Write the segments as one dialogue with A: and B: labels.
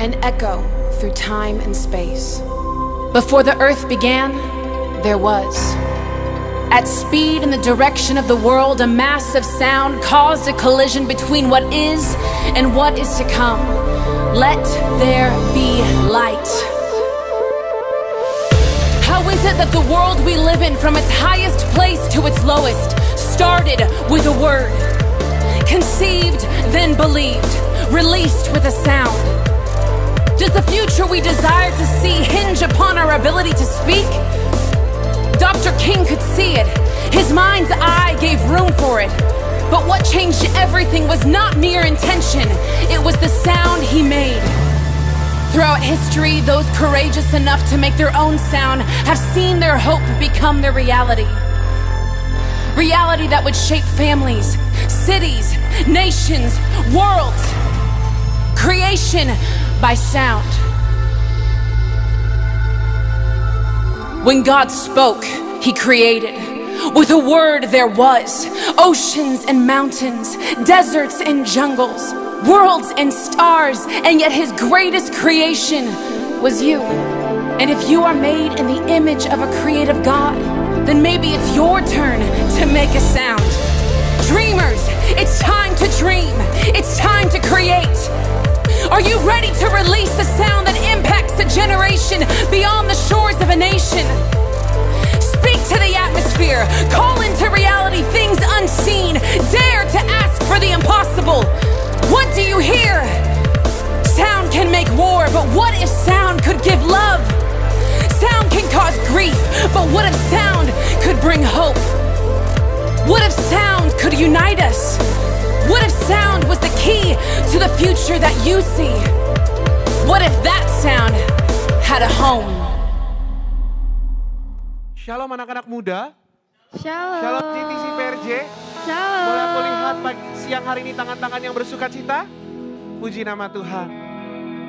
A: an echo through time and space. Before the earth began, there was. At speed in the direction of the world, a massive sound caused a collision between what is and what is to come. Let there be light. How is it that the world we live in, from its highest place to its lowest, started with a word, conceived, then believed, released with a sound? Does the future we desire to see hinge upon our ability to speak? Dr. King could see it. His mind's eye gave room for it. But what changed everything was not mere intention. It was the sound he made. Throughout history, those courageous enough to make their own sound have seen their hope become their reality. Reality that would shape families, cities, nations, worlds. Creation by sound. When God spoke, He created. With a word there was oceans and mountains, deserts and jungles, worlds and stars, and yet His greatest creation was you. And if you are made in the image of a creative God, then maybe it's your turn to make a sound. Dreamers, it's time to dream. It's time to create. Are you ready to release a sound that impacts a generation beyond the shores of a nation? Speak to the atmosphere, call into reality things unseen, dare to ask for the impossible. What do you hear? Sound can make war, but what if sound could give love? Sound can cause grief, but what if sound could bring hope? What if sound could unite us? What if sound was the key to the future that you see? What if that sound had a home?
B: Shalom anak-anak muda.
C: Shalom.
B: Shalom GTC PRJ.
C: Shalom.
B: Boleh aku lihat siang hari ini tangan-tangan yang bersuka cita? Puji nama Tuhan.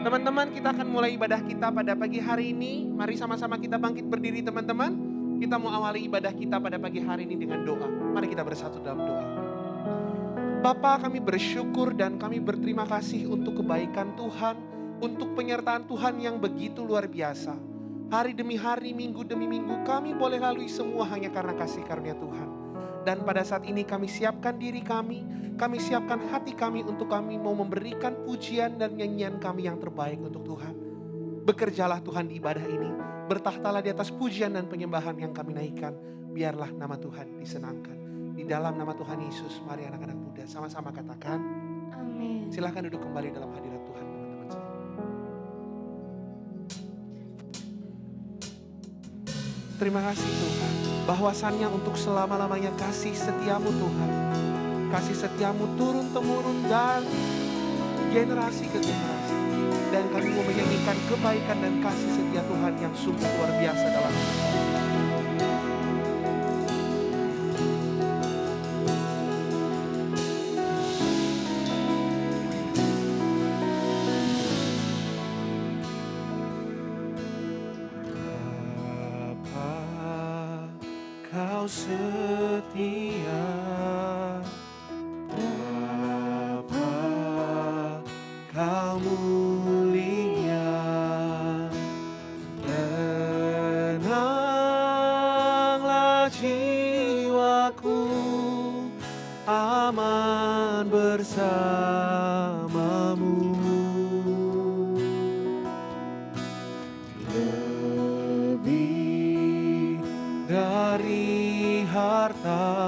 B: Teman-teman, kita akan mulai ibadah kita pada pagi hari ini. Mari sama-sama kita bangkit berdiri teman-teman. Kita mau awali ibadah kita pada pagi hari ini dengan doa. Mari kita bersatu dalam doa. Bapa, kami bersyukur dan kami berterima kasih untuk kebaikan Tuhan, untuk penyertaan Tuhan yang begitu luar biasa. Hari demi hari, minggu demi minggu, kami boleh lalui semua hanya karena kasih karunia Tuhan. Dan pada saat ini kami siapkan diri kami siapkan hati kami untuk kami mau memberikan pujian dan nyanyian kami yang terbaik untuk Tuhan. Bekerjalah Tuhan di ibadah ini, bertahtalah di atas pujian dan penyembahan yang kami naikkan. Biarlah nama Tuhan disenangkan. Di dalam nama Tuhan Yesus, mari anak-anak muda sama-sama katakan.
C: Amin.
B: Silahkan duduk kembali dalam hadirat Tuhan teman-teman semua. Terima kasih Tuhan, bahwasannya untuk selama-lamanya kasih setiamu Tuhan. Kasih setiamu turun-temurun dan generasi ke generasi. Dan kami mau menyanyikan kebaikan dan kasih setia Tuhan yang sungguh luar biasa dalam hidup kami. Setia Bapa, Kau mulia, tenanglah jiwaku, aman bersamamu. Lebih dari harta,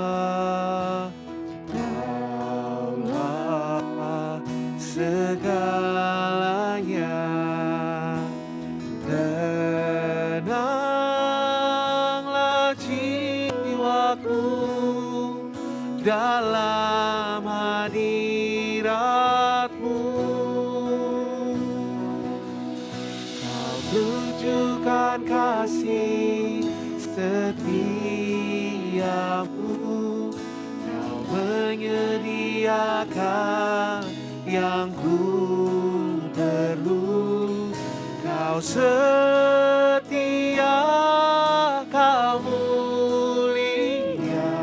B: Kaulah segalanya. Tenanglah jiwaku dalam hadirat-Mu. Kau tunjukkan kasih setiamu, Kau menyediakan yang ku perlu. Kau setia, Kau mulia,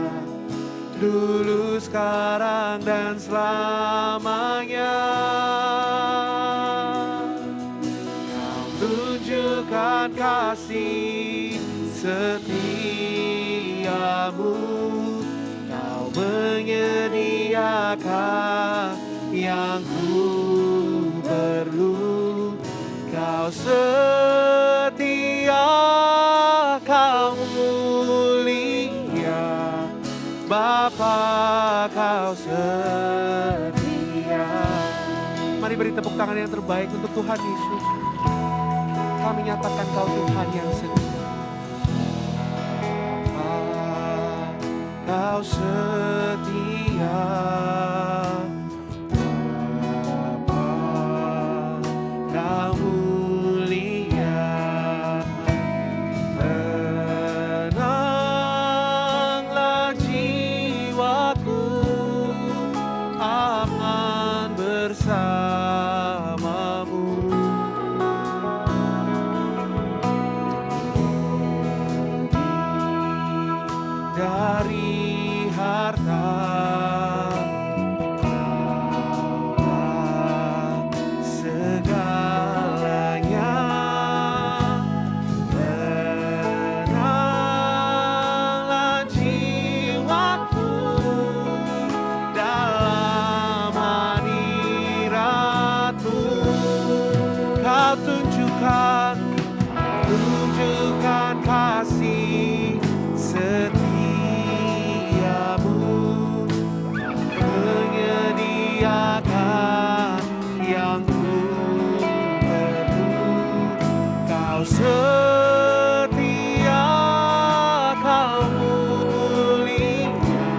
B: dulu, sekarang, dan selamanya. tunjukkan kasih setiamu. Kau menyediakan yang ku perlu. Kau setia, kau mulia, Bapa, kau setia. Mari beri tepuk tangan yang terbaik untuk Tuhan Yesus. Kami nyatakan kau Tuhan yang setia. Bapa, kau setia. Bapa, kau mulia. Tenanglah jiwaku, aman bersamamu. Dari harta segalanya, tenanglah jiwaku dalam hadirat-Mu. Kau tunjukkan kasih setiamu, menyediakan yang ku perlu. Kau setia, kau mulia,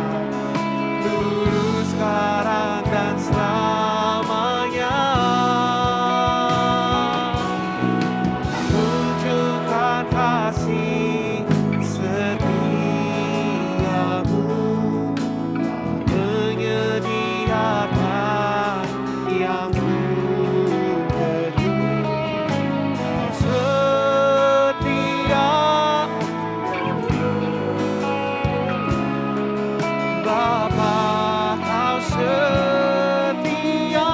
B: dulu, sekarang, dan selamanya. Tunjukkan kasih setiamu, menyediakan yang ku perlu. Kau setia, Bapa, kau setia.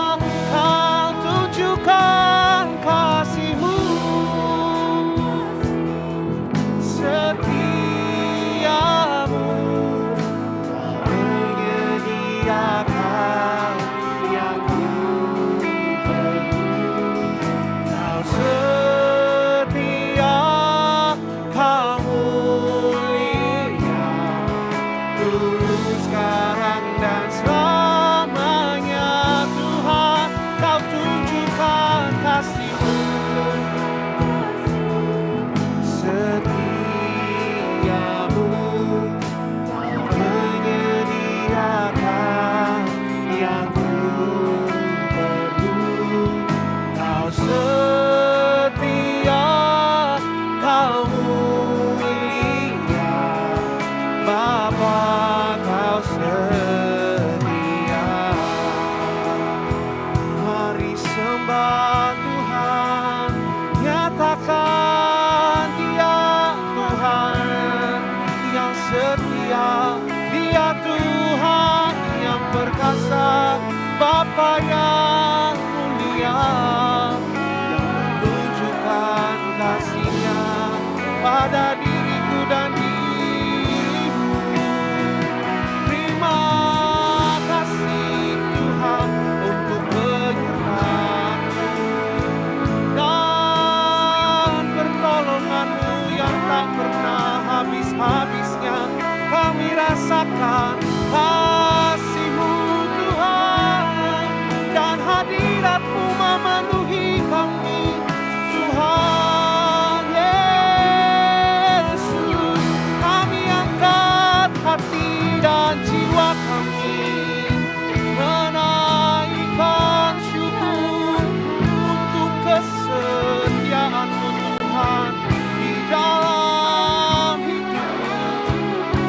B: Kau tunjukkan kasih-Mu setiamu, menyediakan yang ku perlu. Kau setia, kau mulia, dulu, sekarang, dan selamanya. Tuhan, kau tunjukkan kasih-Mu setiamu, menyediakan yang ku perlu. Kau setia, kau mulia, Bapa, kau setia. Mari sembah Tuhan, nyatakan Dia Tuhan yang setia, Dia Tuhan yang perkasa, Bapa yang mulia, yang menunjukkan kasih-Nya pada diriku dan dirimu. Terima kasih Tuhan untuk penyertaan-Mu dan pertolongan-Mu yang tak pernah habis-habisnya. Kami rasakan kasih-Mu Tuhan, dan hadirat-Mu memenuhi kami. Tuhan Yesus, kami angkat hati dan jiwa kami, menaikkan syukur untuk kesetiaan-Mu Tuhan di dalam hidupku,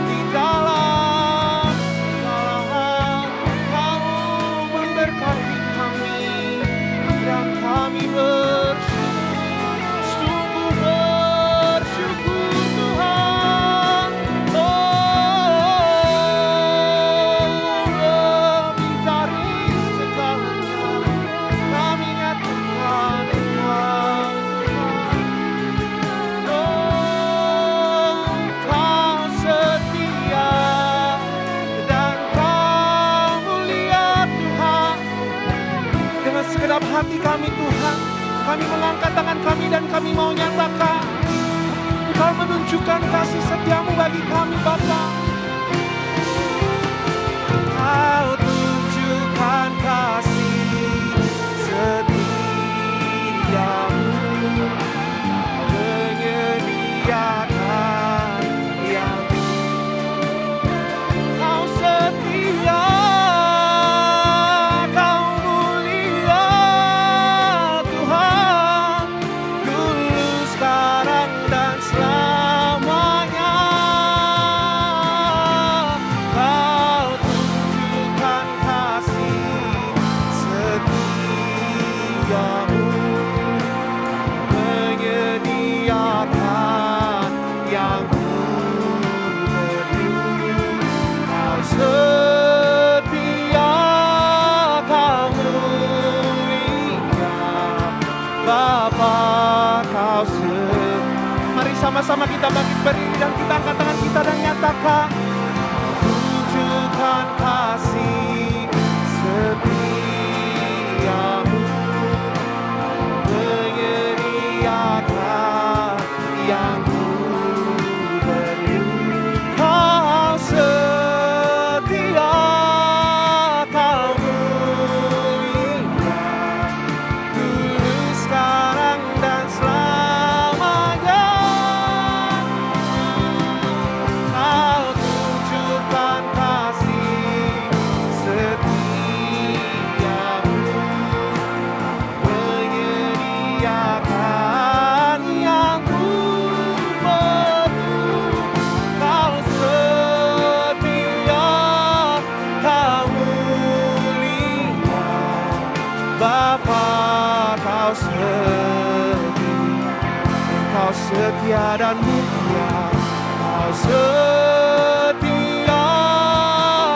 B: di dalam segala hal. Kau memberkati kami segenap hati kami Tuhan. Kami mengangkat tangan kami dan kami mau nyatakan Engkau menunjukkan kasih setiamu bagi kami Bapa. Kau tunjukkan kasih setiamu, menyediakan yang Kau setia, Kau mulia Tuhan, dulu sekarang dan selamanya. Kau tunjukkan kasih setiamu, menyediakan yang ku perlu. Kau setia, Kau mulia Bapa, Kau setia. Mari sama-sama kita bangkit berdiri dan kita angkat tangan kita dan nyatakan tunjukkan kasih setiamu, menyediakan yang ku perlu. Kau setia, Kau mulia, dulu sekarang dan selamanya. Kau tunjukkan kasih setiamu, menyediakan yang ku perlu. Kau setia, Kau mulia Bapa, Kau setia dan mulia. Kau setia,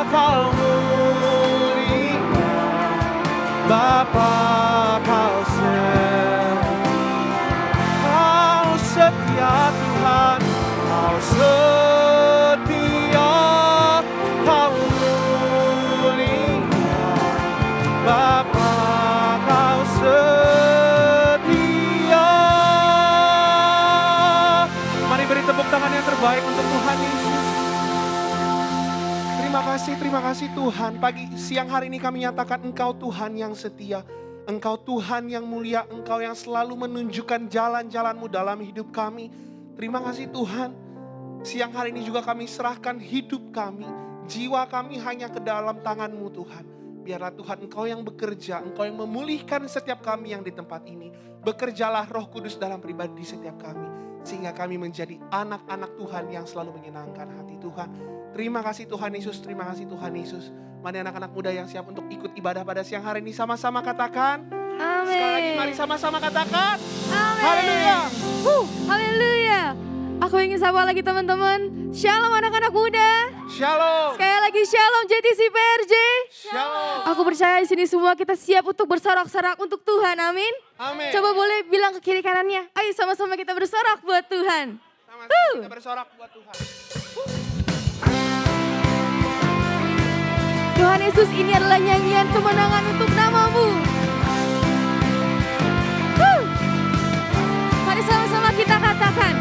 B: Kau mulia Bapa, Kau setia Tuhan. Kau setia, Kau mulia Bapa, Kau setia. Mari beri tepuk tangan yang terbaik untuk Tuhan Yesus. Terima kasih Tuhan. Pagi siang hari ini kami nyatakan Engkau Tuhan yang setia. Engkau Tuhan yang mulia, Engkau yang selalu menunjukkan jalan-jalan-Mu dalam hidup kami. Terima kasih Tuhan. Siang hari ini juga kami serahkan hidup kami, jiwa kami hanya ke dalam tangan-Mu Tuhan. Biarlah Tuhan Engkau yang bekerja, Engkau yang memulihkan setiap kami yang di tempat ini. Bekerjalah Roh Kudus dalam pribadi setiap kami, sehingga kami menjadi anak-anak Tuhan yang selalu menyenangkan hati Tuhan. Terima kasih Tuhan Yesus, terima kasih Tuhan Yesus. Mari anak-anak muda yang siap untuk ikut ibadah pada siang hari ini sama-sama katakan.
C: Amin.
B: Sekali lagi mari sama-sama katakan.
C: Amin.
B: Haleluya.
C: Haleluya. Aku ingin sapa lagi teman-teman. Shalom anak-anak muda.
B: Shalom.
C: Sekali lagi shalom JTC PRJ.
B: Shalom.
C: Aku percaya di sini semua kita siap untuk bersorak-sorak untuk Tuhan. Amin.
B: Amin.
C: Coba boleh bilang ke kiri kanannya. Ayo sama-sama kita bersorak buat Tuhan.
B: Sama-sama kita bersorak buat Tuhan.
C: Tuhan Yesus, ini adalah nyanyian kemenangan untuk nama-Mu. Mari sama-sama kita katakan.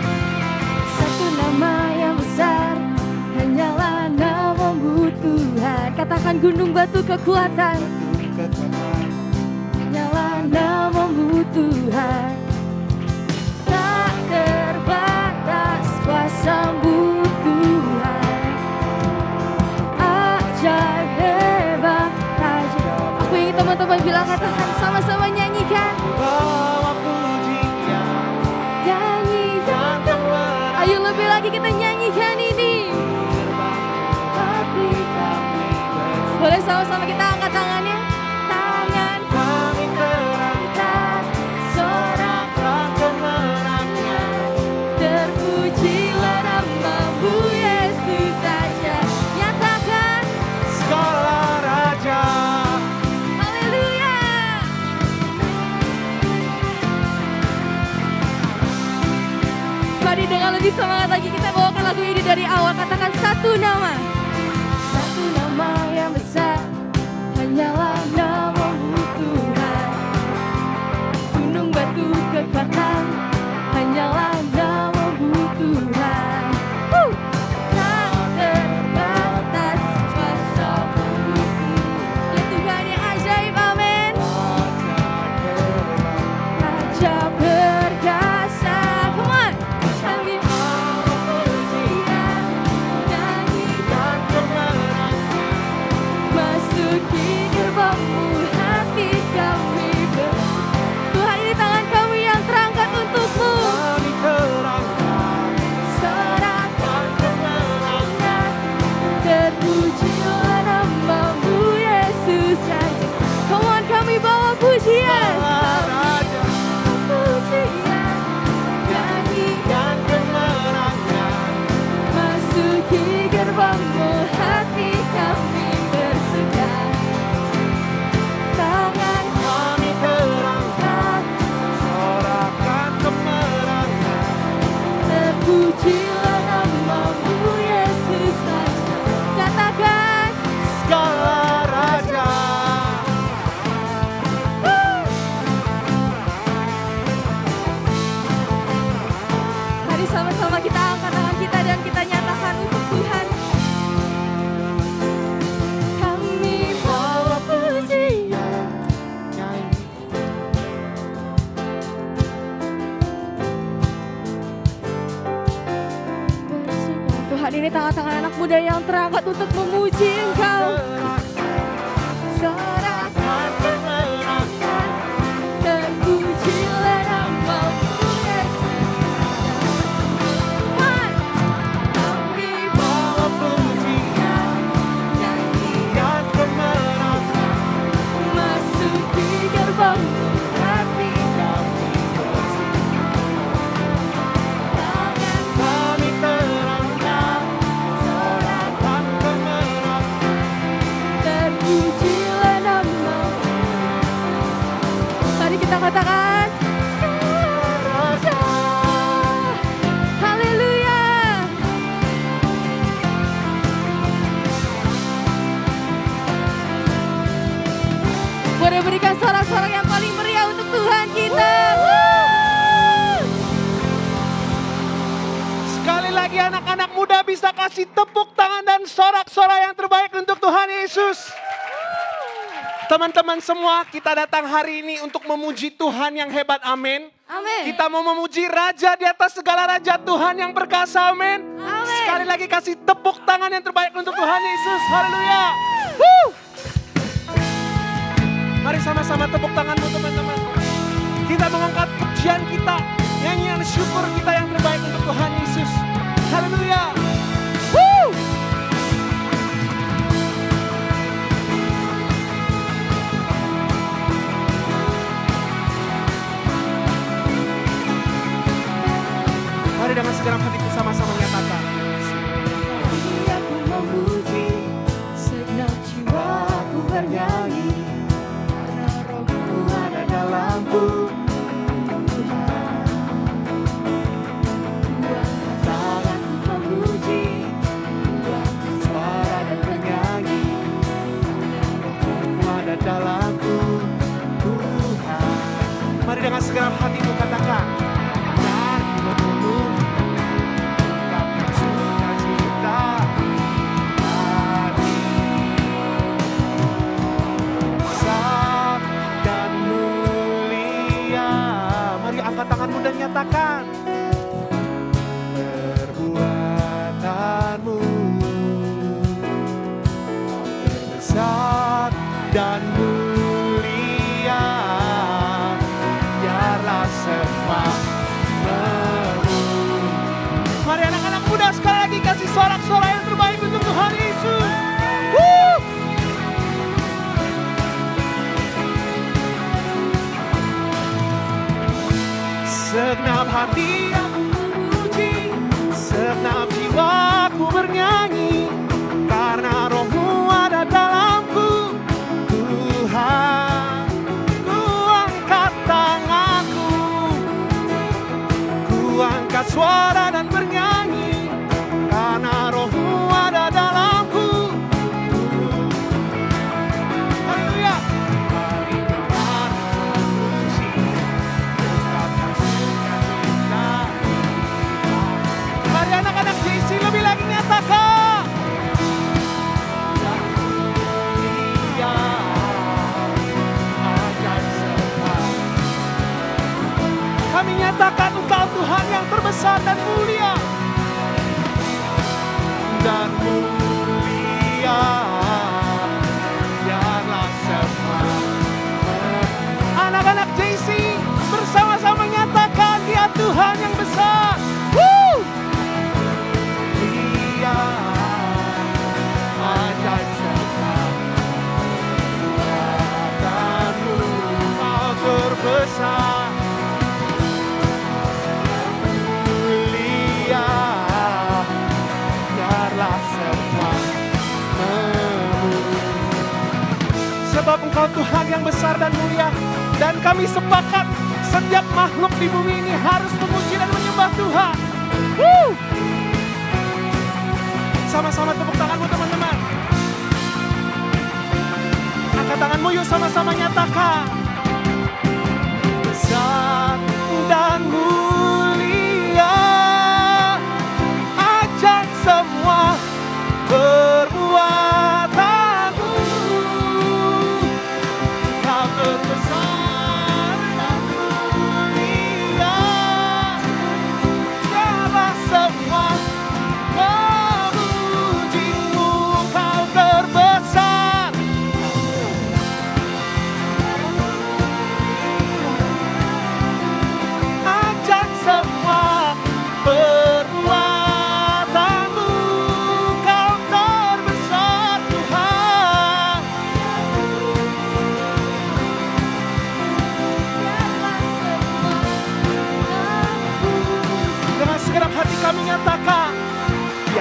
C: Satu nama yang besar, hanyalah nama-Mu Tuhan. Katakan gunung batu kekuatan, hanyalah nama-Mu Tuhan. Tak terbatas kuasa-Mu Tuhan. Ajaib hebat ajaib. Aku ingin teman-teman bilang, katakan sama-sama nyanyikan.
B: Bawa pujian.
C: Nyanyikan. Ayo lebih lagi kita nyanyikan ini.
B: Hati kami
C: Boleh sama-sama kita angkat tangannya. Tangan
B: kami terangkat,
C: sorak
B: kemenangnya.
C: terpujilah nama-Mu Yesus saja. Nyatakan
B: Segala raja.
C: haleluya. Mari dengan lebih semangat lagi kita bawakan lagu ini dari awal. Katakan satu nama. Satu nama yang besar, hanyalah nama-Mu Tuhan. ini tangan-tangan anak muda yang terangkat untuk memuji Engkau. Sorakan kemenangan, terpujilah nama-Mu Yesus. Kami bawa pujian, nyanyian kemenangan, masuk di gerbang hati kami. Kami terangkan, sorakan kemenangan, terpujilah nama-Mu. Mari kita katakan, Raja. Haleluya. Boleh berikan sorak-sorak yang paling meriah untuk Tuhan kita.
B: Sekali lagi anak-anak muda bisa kasih tepuk tangan dan sorak-sorai yang terbaik untuk Tuhan Yesus. Teman-teman semua, kita datang hari ini untuk memuji Tuhan yang hebat, amin.
C: Amin.
B: Kita mau memuji Raja di atas segala Raja, Tuhan yang perkasa, amin.
C: Amin.
B: Sekali lagi kasih tepuk tangan yang terbaik untuk Tuhan Yesus, haleluya. Woo! Mari sama-sama tepuk tanganmu teman-teman. Kita mengangkat pujian kita, nyanyian syukur kita yang terbaik untuk Tuhan Yesus. Haleluya. Woo! Mari dengan segenap hatiku sama-sama nyatakan.
C: Aku memuji, segenap jiwaku bernyanyi, karena Roh-Mu ada dalamku. Kuangkat tanganku memuji, kuangkat suara dan bernyanyi, karena Roh-Mu ada dalamku, Tuhan.
B: Mari dengan segenap hatimu katakan. Angkat tanganmu dan nyatakan perbuatanmu terbesar dan mulia, biarlah semua memuji. Mari anak-anak muda sekali lagi kasih sorak-sorai yang terbaik untuk Tuhan Yesus. Woo! Segenap hati aku memuji, segenap jiwaku bernyanyi, karena Roh-Mu ada dalamku, Tuhan. Ku angkat tanganku, ku angkat suara dan bernyanyi, karena Roh-Mu ada dalamku. Haleluya. Mari kita memuji, ungkapkan sukacita. Mari anak-anak JC lebih lagi nyatakan. Dia akan semua. Kami nyatakan Engkau Tuhan yang terbesar dan mulia. Dan mulia, biarlah semua. Anak-anak JC bersama-sama nyatakan Dia Tuhan yang besar. Woo! Dia ajaib semua. Kuatanmu Kau terbesar. Mulia, biarlah semua memuji. Sebab Engkau Tuhan yang besar dan mulia, dan kami sepakat setiap makhluk di bumi ini harus memuji dan menyembah Tuhan. Woo! Sama-sama tepuk tanganmu teman-teman. Angkat tanganmu yuk sama-sama nyatakan. Besar dan mulia, ajaib semua perbuatanmu. Kau terbesar dan mulia, biarlah semua memuji.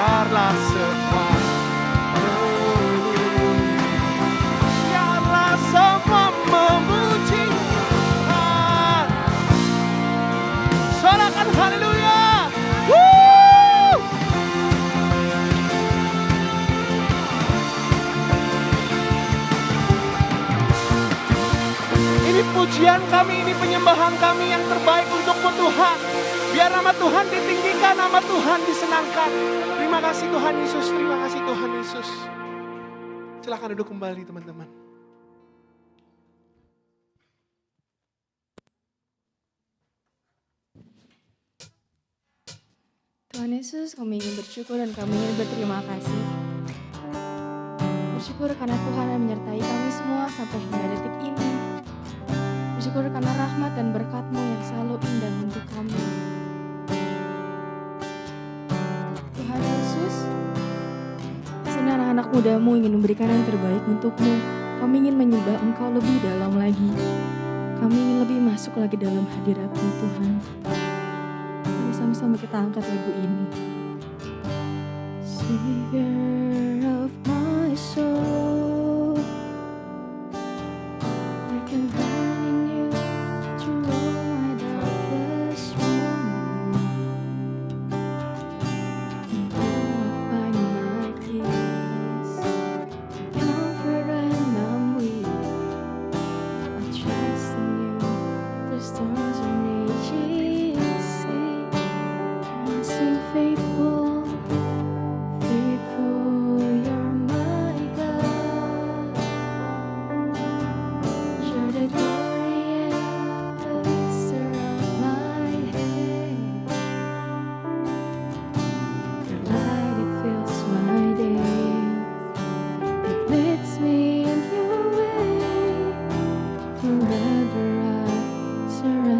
B: biarlah semua biarlah semua memuji Tuhan. Sorakan haleluya. Woo! Ini pujian kami, ini penyembahan kami yang terbaik untukmu Tuhan. Biar nama Tuhan ditinggikan, nama Tuhan disenangkan. Terima kasih Tuhan Yesus, terima kasih Tuhan Yesus. Silakan duduk kembali teman-teman.
C: Tuhan Yesus, kami ingin bersyukur dan kami ingin berterima kasih. Bersyukur karena Tuhan yang menyertai kami semua sampai hingga detik ini. Bersyukur karena rahmat dan berkat-Mu yang selalu indah untuk kami. Tuhan Yesus, di sini anak-anak muda-Mu ingin memberikan yang terbaik untuk-Mu. Kami ingin menyembah Engkau lebih dalam lagi. Kami ingin lebih masuk lagi dalam hadirat-Mu Tuhan. Mari sama-sama kita angkat lagu ini. Savior of my soul, I can find in you through all my darkest moments. In you I find my peace, comfort when I'm weak. I trust in you through storms and raging sea. I sing faithful, faithful, you're my God. You're the glory and the lifter of my head. Your light, it fills my days. It leads me in your way. Forever I surrender.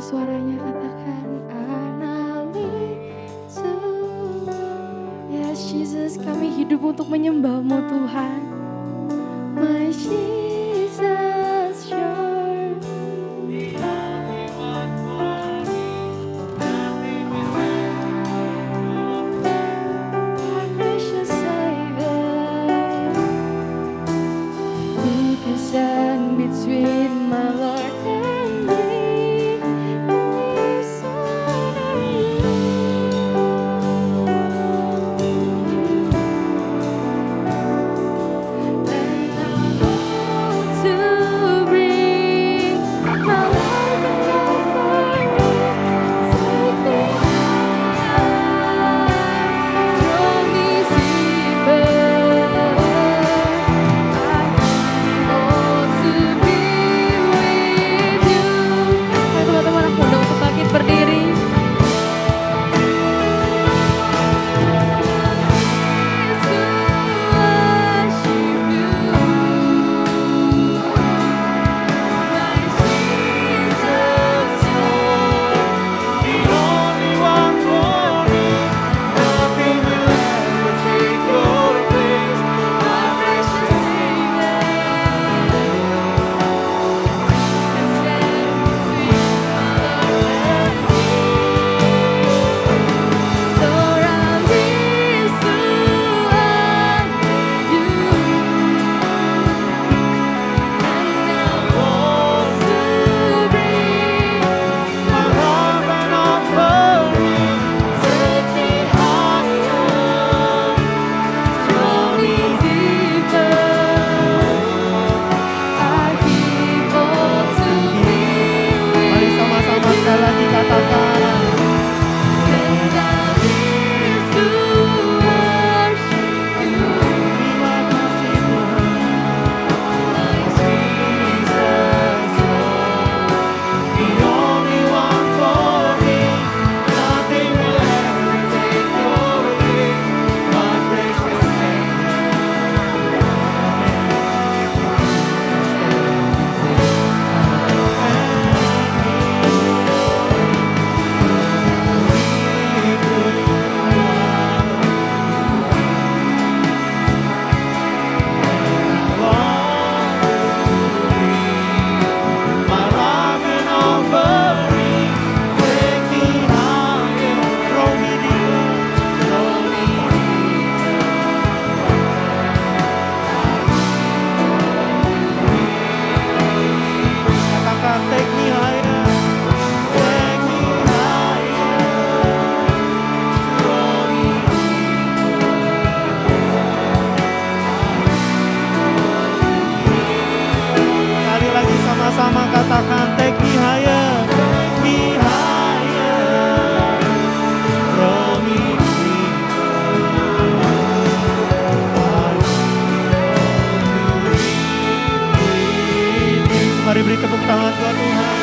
C: suaranya katakan Analisu. Yes Jesus, kami hidup untuk menyembah-Mu Tuhan. My Jesus, your precious Savior. Who can stand between my Lord and me? And I want to bring my life and offering. Take me higher, draw me deeper. Teman-teman, aku undang untuk bangkit berdiri.
B: Mari sama-sama sekali lagi katakan. Katakan take me higher, take me higher, draw me deeper. Sekali lagi sama-sama katakan take me higher, draw me deeper. Mari beri tepuk tangan buat Tuhan.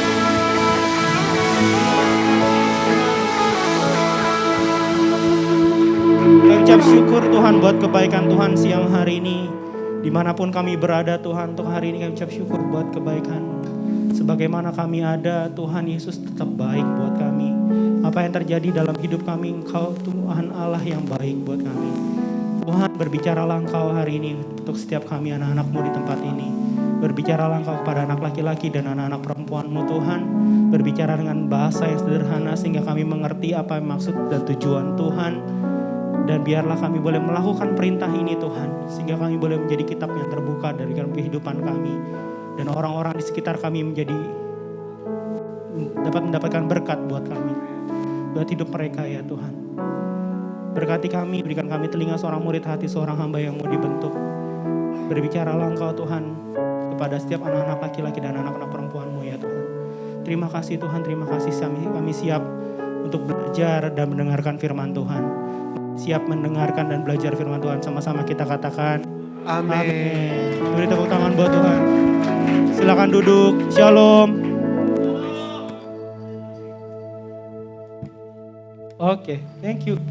B: Kami ucap syukur Tuhan buat kebaikan Tuhan siang hari ini. Dimanapun kami berada Tuhan, untuk hari ini kami ucap syukur buat kebaikan. Sebagaimana kami ada, Tuhan Yesus tetap baik buat kami. Apa yang terjadi dalam hidup kami, Engkau Tuhan Allah yang baik buat kami. Tuhan, berbicaralah Engkau hari ini untuk setiap kami anak-anak-Mu di tempat ini. Berbicaralah Engkau kepada anak laki-laki dan anak-anak perempuan-Mu Tuhan. Berbicara dengan bahasa yang sederhana sehingga kami mengerti apa yang maksud dan tujuan Tuhan. Dan biarlah kami boleh melakukan perintah ini Tuhan. Sehingga kami boleh menjadi kitab yang terbuka dari dalam kehidupan kami. Dan orang-orang di sekitar kami dapat mendapatkan berkat buat kami. Buat hidup mereka ya Tuhan. Berkati kami, berikan kami telinga seorang murid, hati seorang hamba yang mau dibentuk. Berbicaralah Engkau Tuhan kepada setiap anak-anak laki-laki dan anak-anak perempuan-Mu ya Tuhan. Terima kasih Tuhan, terima kasih kami siap untuk belajar dan mendengarkan firman Tuhan. Siap mendengarkan dan belajar firman Tuhan. Sama-sama kita katakan amin. Beri tepuk tangan buat Tuhan. Silakan duduk. Shalom. Oke, thank you.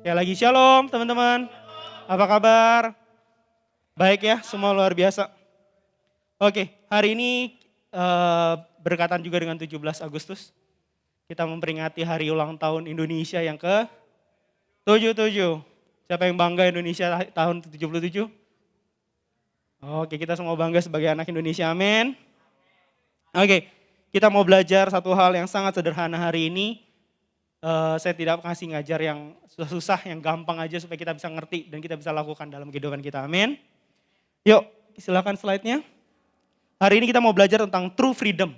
B: Ya lagi shalom teman-teman. Apa kabar? Baik ya, semua luar biasa. Oke, hari ini
D: berkaitan juga dengan 17 Agustus. Kita memperingati hari ulang tahun Indonesia yang ke-77. Siapa yang bangga Indonesia tahun 77? Oke, kita semua bangga sebagai anak Indonesia, amin. Oke, kita mau belajar satu hal yang sangat sederhana hari ini. Saya tidak kasih ngajar yang susah, yang gampang aja supaya kita bisa ngerti dan kita bisa lakukan dalam kehidupan kita, amin. Yuk, silakan slide-nya. Hari ini kita mau belajar tentang true freedom.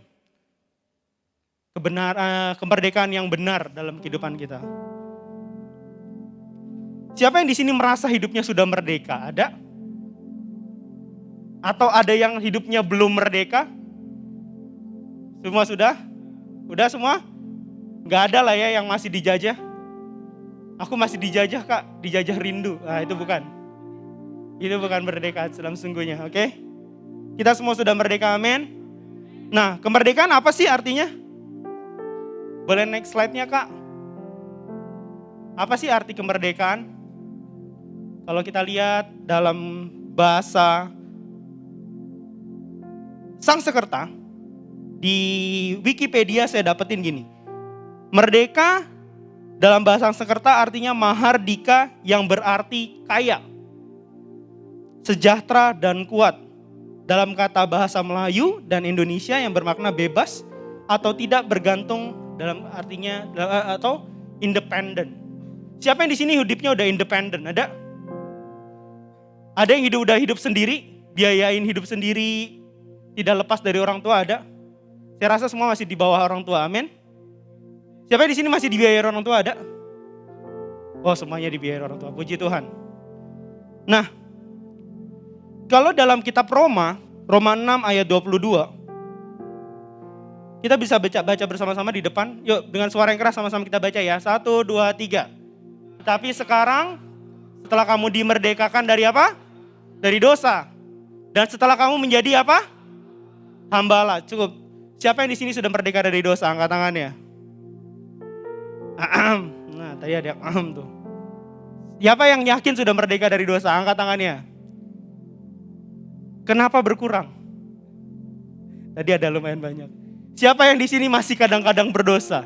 D: Kemerdekaan yang benar dalam kehidupan kita. Siapa yang di sini merasa hidupnya sudah merdeka? Ada? Atau ada yang hidupnya belum merdeka? Semua sudah? Udah semua? Gak ada lah ya yang masih dijajah. Aku masih dijajah kak, dijajah rindu. Nah itu bukan. Itu bukan merdeka dalam sungguhnya, oke? Kita semua sudah merdeka, amin. Nah, kemerdekaan apa sih artinya? Boleh next slide-nya kak. Apa sih arti kemerdekaan? Kalau kita lihat dalam bahasa Sanskerta, di Wikipedia saya dapetin gini. Merdeka dalam bahasa Sanskerta artinya mahardika yang berarti kaya, sejahtera dan kuat. Dalam kata bahasa Melayu dan Indonesia yang bermakna bebas atau tidak bergantung dalam artinya atau independen. Siapa yang di sini hidupnya udah independen? Ada? Ada yang udah hidup sendiri, biayain hidup sendiri, tidak lepas dari orang tua, ada? Saya rasa semua masih di bawah orang tua, amin. Siapa yang di sini masih dibiayai orang tua, ada? Oh, semuanya dibiayai orang tua, puji Tuhan. Nah, kalau dalam kitab Roma 6 ayat 22, kita bisa baca bersama-sama di depan. Yuk, dengan suara yang keras sama-sama kita baca ya. 1, 2, 3. Tetapi sekarang, setelah kamu dimerdekakan dari apa? Dari dosa. Dan setelah kamu menjadi apa? Hambalah. Cukup. Siapa yang di sini sudah merdeka dari dosa? Angkat tangannya. Nah, tadi ada yang tuh. Siapa yang yakin sudah merdeka dari dosa? Angkat tangannya. Kenapa berkurang? Tadi ada lumayan banyak. Siapa yang di sini masih kadang-kadang berdosa?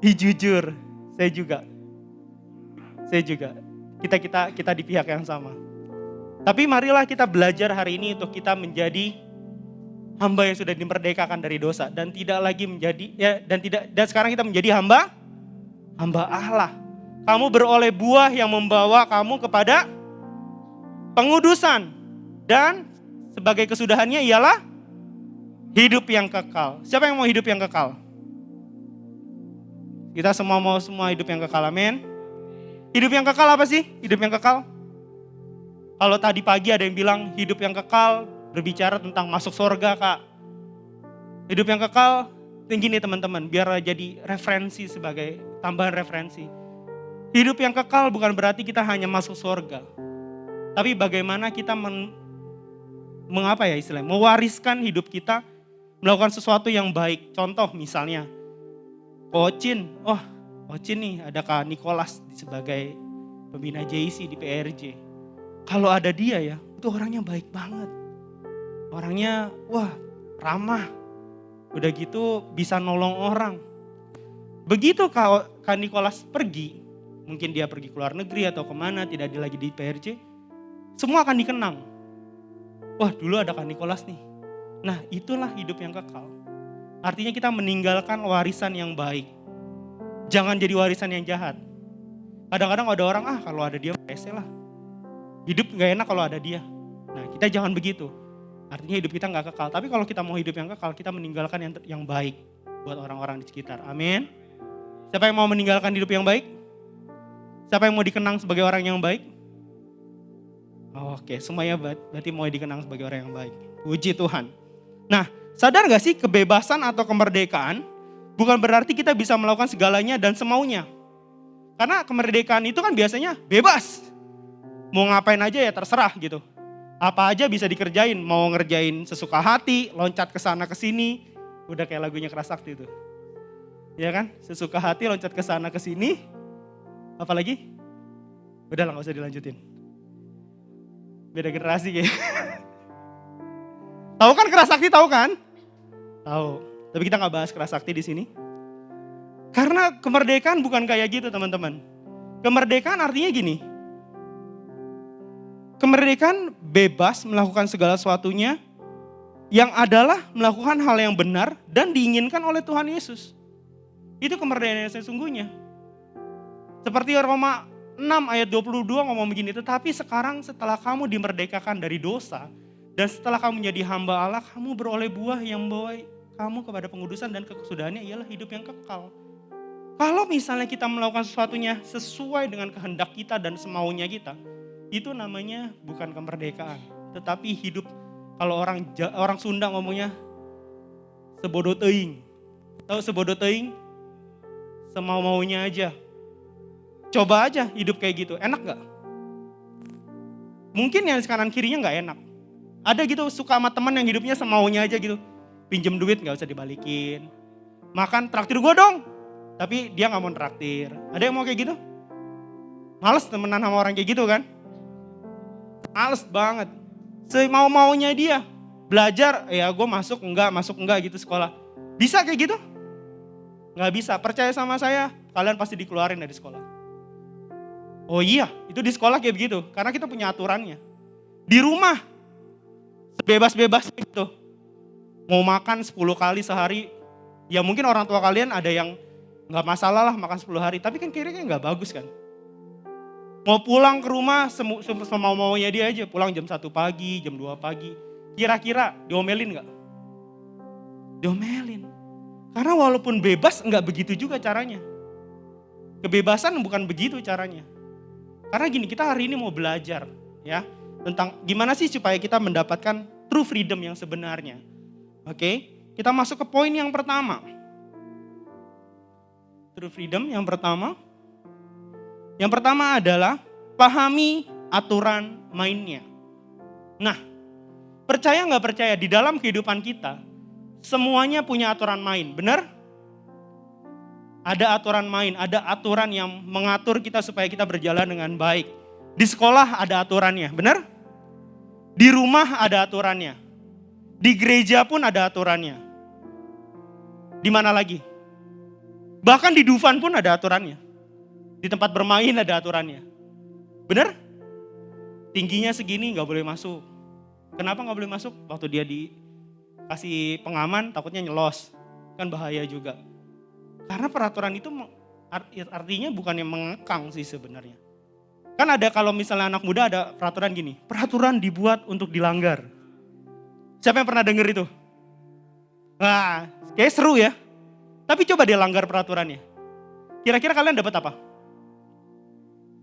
D: Jujur, saya juga. Kita di pihak yang sama. Tapi marilah kita belajar hari ini untuk kita menjadi hamba yang sudah dimerdekakan dari dosa dan tidak lagi menjadi dan sekarang kita menjadi hamba Allah. Kamu beroleh buah yang membawa kamu kepada pengudusan dan sebagai kesudahannya ialah hidup yang kekal. Siapa yang mau hidup yang kekal? Kita semua mau hidup yang kekal, amin. Hidup yang kekal apa sih? Hidup yang kekal? Kalau tadi pagi ada yang bilang hidup yang kekal berbicara tentang masuk surga, kak. Hidup yang kekal, tinggi nih teman-teman, biar jadi referensi sebagai tambahan referensi. Hidup yang kekal bukan berarti kita hanya masuk surga. Tapi bagaimana kita mewariskan hidup kita, melakukan sesuatu yang baik. Contoh misalnya, Ocin nih ada Kak Nicholas sebagai pembina JC di PRJ. Kalau ada dia ya, itu orangnya baik banget. Orangnya ramah. Udah gitu bisa nolong orang. Begitu Kak Nicholas pergi, mungkin dia pergi ke luar negeri atau kemana, tidak lagi di PRJ, semua akan dikenang. Wah, dulu ada Kak Nicholas nih. Nah, itulah hidup yang kekal. Artinya kita meninggalkan warisan yang baik. Jangan jadi warisan yang jahat. Kadang-kadang ada orang, kalau ada dia rese lah. Hidup gak enak kalau ada dia. Nah, kita jangan begitu. Artinya hidup kita gak kekal. Tapi kalau kita mau hidup yang kekal, kita meninggalkan yang baik buat orang-orang di sekitar. Amin. Siapa yang mau meninggalkan hidup yang baik? Siapa yang mau dikenang sebagai orang yang baik? Oke, semuanya berarti mau dikenang sebagai orang yang baik. Puji Tuhan. Nah, sadar gak sih kebebasan atau kemerdekaan bukan berarti kita bisa melakukan segalanya dan semaunya. Karena kemerdekaan itu kan biasanya bebas. Mau ngapain aja ya terserah gitu. Apa aja bisa dikerjain, mau ngerjain sesuka hati, loncat ke sana ke sini. Udah kayak lagunya Keras Sakti itu. Ya kan? Sesuka hati loncat ke sana ke sini. Apalagi? Udah lah, gak usah dilanjutin. Beda generasi kayaknya. Tahu kan Keras Sakti, tahu kan? Tahu. Tapi kita nggak bahas kerasakti di sini. Karena kemerdekaan bukan kayak gitu teman-teman. Kemerdekaan artinya gini. Kemerdekaan bebas melakukan segala sesuatunya yang adalah melakukan hal yang benar dan diinginkan oleh Tuhan Yesus. Itu kemerdekaan yang sesungguhnya. Seperti Roma 6 ayat 22 ngomong begini, tetapi sekarang setelah kamu dimerdekakan dari dosa dan setelah kamu menjadi hamba Allah, kamu beroleh buah yang membawa kamu kepada pengudusan dan kekusudahannya ialah hidup yang kekal. Kalau misalnya kita melakukan sesuatunya sesuai dengan kehendak kita dan semaunya kita, itu namanya bukan kemerdekaan, tetapi hidup. Kalau orang Sunda ngomongnya sebodoh teuing. Tahu sebodoh teuing? Semau-maunya aja. Coba aja hidup kayak gitu, enak gak? Mungkin yang kanan kirinya gak enak. Ada gitu suka sama teman yang hidupnya semaunya aja gitu. Pinjem duit gak usah dibalikin. Makan traktir gue dong. Tapi dia gak mau traktir. Ada yang mau kayak gitu? Males temenan sama orang kayak gitu kan? Males banget. Semau-maunya dia. Belajar, ya gue masuk enggak gitu sekolah. Bisa kayak gitu? Gak bisa, percaya sama saya, kalian pasti dikeluarin dari sekolah. Oh iya, itu di sekolah kayak begitu. Karena kita punya aturannya. Di rumah, sebebas-bebasnya gitu. Mau makan 10 kali sehari, ya mungkin orang tua kalian ada yang gak masalah lah makan 10 hari. Tapi kan kira-kira gak bagus kan. Mau pulang ke rumah semau-maunya dia aja. Pulang jam 1 pagi, jam 2 pagi. Kira-kira diomelin gak? Diomelin. Karena walaupun bebas gak begitu juga caranya. Kebebasan bukan begitu caranya. Karena gini, kita hari ini mau belajar ya tentang gimana sih supaya kita mendapatkan true freedom yang sebenarnya. Oke, kita masuk ke poin yang pertama. True freedom yang pertama. Yang pertama adalah pahami aturan mainnya. Nah, percaya nggak percaya di dalam kehidupan kita semuanya punya aturan main, benar? Ada aturan main, ada aturan yang mengatur kita supaya kita berjalan dengan baik. Di sekolah ada aturannya, benar? Di rumah ada aturannya. Di gereja pun ada aturannya. Di mana lagi? Bahkan di Dufan pun ada aturannya. Di tempat bermain ada aturannya. Benar? Tingginya segini gak boleh masuk. Kenapa gak boleh masuk? Waktu dia dikasih pengaman takutnya nyelos. Kan bahaya juga. Karena peraturan itu artinya bukan yang mengekang sih sebenarnya. Kan ada kalau misalnya anak muda ada peraturan gini. Peraturan dibuat untuk dilanggar. Siapa yang pernah denger itu? Nah, kayak seru ya. Tapi coba dia langgar peraturannya. Kira-kira kalian dapat apa?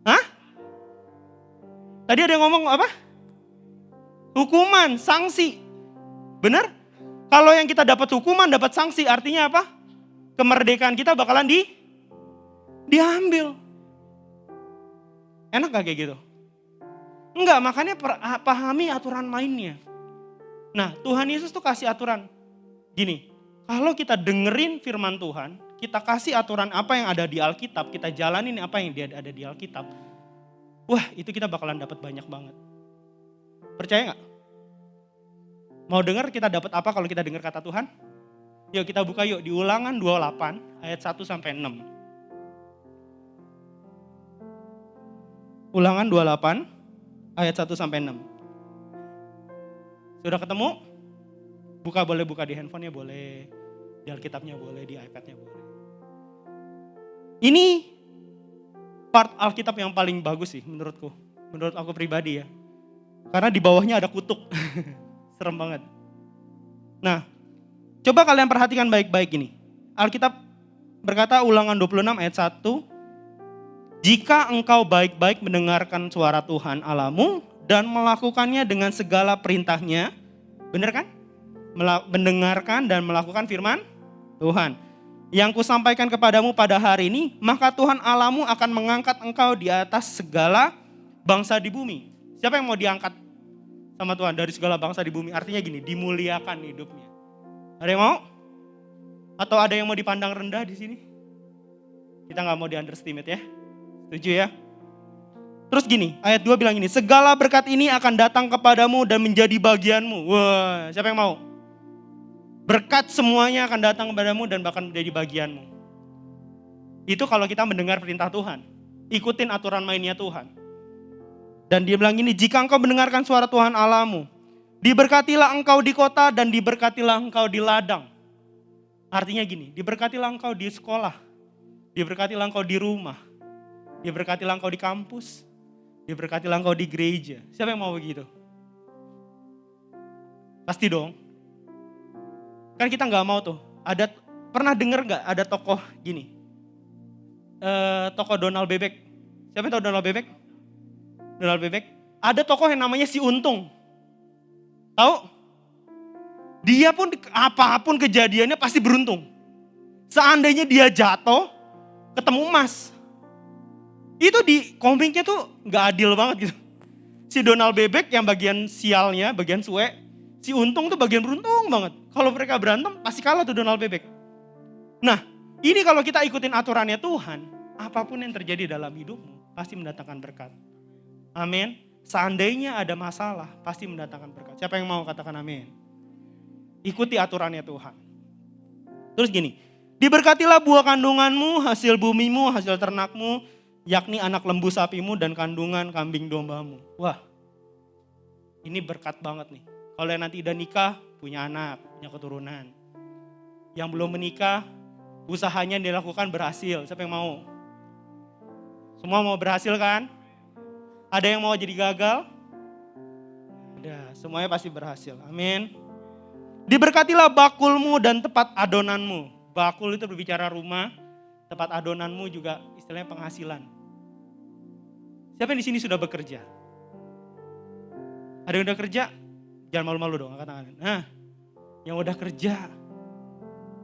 D: Hah? Tadi ada yang ngomong apa? Hukuman, sanksi. Benar? Kalau yang kita dapat hukuman, dapat sanksi, artinya apa? Kemerdekaan kita bakalan diambil. Enak gak kayak gitu? Enggak, makanya pahami aturan mainnya. Nah, Tuhan Yesus tuh kasih aturan. Gini, kalau kita dengerin firman Tuhan, kita kasih aturan apa yang ada di Alkitab, kita jalanin apa yang ada di Alkitab. Wah, itu kita bakalan dapat banyak banget. Percaya gak? Mau dengar kita dapat apa kalau kita dengar kata Tuhan? Yuk kita buka yuk di Ulangan 28 ayat 1 sampai 6. Ulangan 28 ayat 1 sampai 6. Sudah ketemu? Boleh buka di handphonenya boleh, di Alkitabnya boleh, di iPadnya boleh. Ini part Alkitab yang paling bagus sih menurutku. Menurut aku pribadi ya. Karena di bawahnya ada kutuk. Serem banget. Nah, coba kalian perhatikan baik-baik ini. Alkitab berkata Ulangan 26 ayat 1. Jika engkau baik-baik mendengarkan suara Tuhan Allahmu dan melakukannya dengan segala perintahnya. Benar kan? Mendengarkan dan melakukan firman Tuhan. Yang kusampaikan kepadamu pada hari ini, maka Tuhan Allahmu akan mengangkat engkau di atas segala bangsa di bumi. Siapa yang mau diangkat sama Tuhan dari segala bangsa di bumi? Artinya gini, dimuliakan hidupnya. Ada yang mau? Atau ada yang mau dipandang rendah di sini? Kita gak mau di-underestimate ya. Setuju ya? Terus gini, ayat 2 bilang gini, segala berkat ini akan datang kepadamu dan menjadi bagianmu. Wah, siapa yang mau? Berkat semuanya akan datang kepadamu dan bahkan menjadi bagianmu. Itu kalau kita mendengar perintah Tuhan. Ikutin aturan mainnya Tuhan. Dan dia bilang gini, jika engkau mendengarkan suara Tuhan Allahmu, diberkatilah engkau di kota dan diberkatilah engkau di ladang. Artinya gini, diberkatilah engkau di sekolah, diberkatilah engkau di rumah, diberkatilah engkau di kampus, diberkatilah engkau di gereja. Siapa yang mau begitu? Pasti dong. Kan kita gak mau tuh. Pernah denger gak ada tokoh gini? Tokoh Donald Bebek. Siapa yang tahu Donald Bebek? Donald Bebek. Ada tokoh yang namanya si Untung. Tahu? Dia pun apapun kejadiannya pasti beruntung. Seandainya dia jatuh, ketemu emas. Itu di komiknya tuh gak adil banget gitu. Si Donald Bebek yang bagian sialnya, bagian suwe. Si Untung tuh bagian beruntung banget. Kalau mereka berantem pasti kalah tuh Donald Bebek. Nah, ini kalau kita ikutin aturannya Tuhan, apapun yang terjadi dalam hidupmu pasti mendatangkan berkat. Amin. Seandainya ada masalah, pasti mendatangkan berkat. Siapa yang mau katakan amin? Ikuti aturannya Tuhan. Terus gini, diberkatilah buah kandunganmu, hasil bumimu, hasil ternakmu, yakni anak lembu sapimu dan kandungan kambing dombamu. Wah, ini berkat banget nih. Kalau yang nanti udah nikah, punya anak, punya keturunan. Yang belum menikah, usahanya yang dilakukan berhasil. Siapa yang mau? Semua mau berhasil kan? Ada yang mau jadi gagal? Ada, semuanya pasti berhasil. Amin. Diberkatilah bakulmu dan tempat adonanmu. Bakul itu berbicara rumah, tempat adonanmu juga istilahnya penghasilan. Siapa yang di sini sudah bekerja? Ada yang udah kerja? Jangan malu-malu dong, angkat tangan. Nah, yang udah kerja,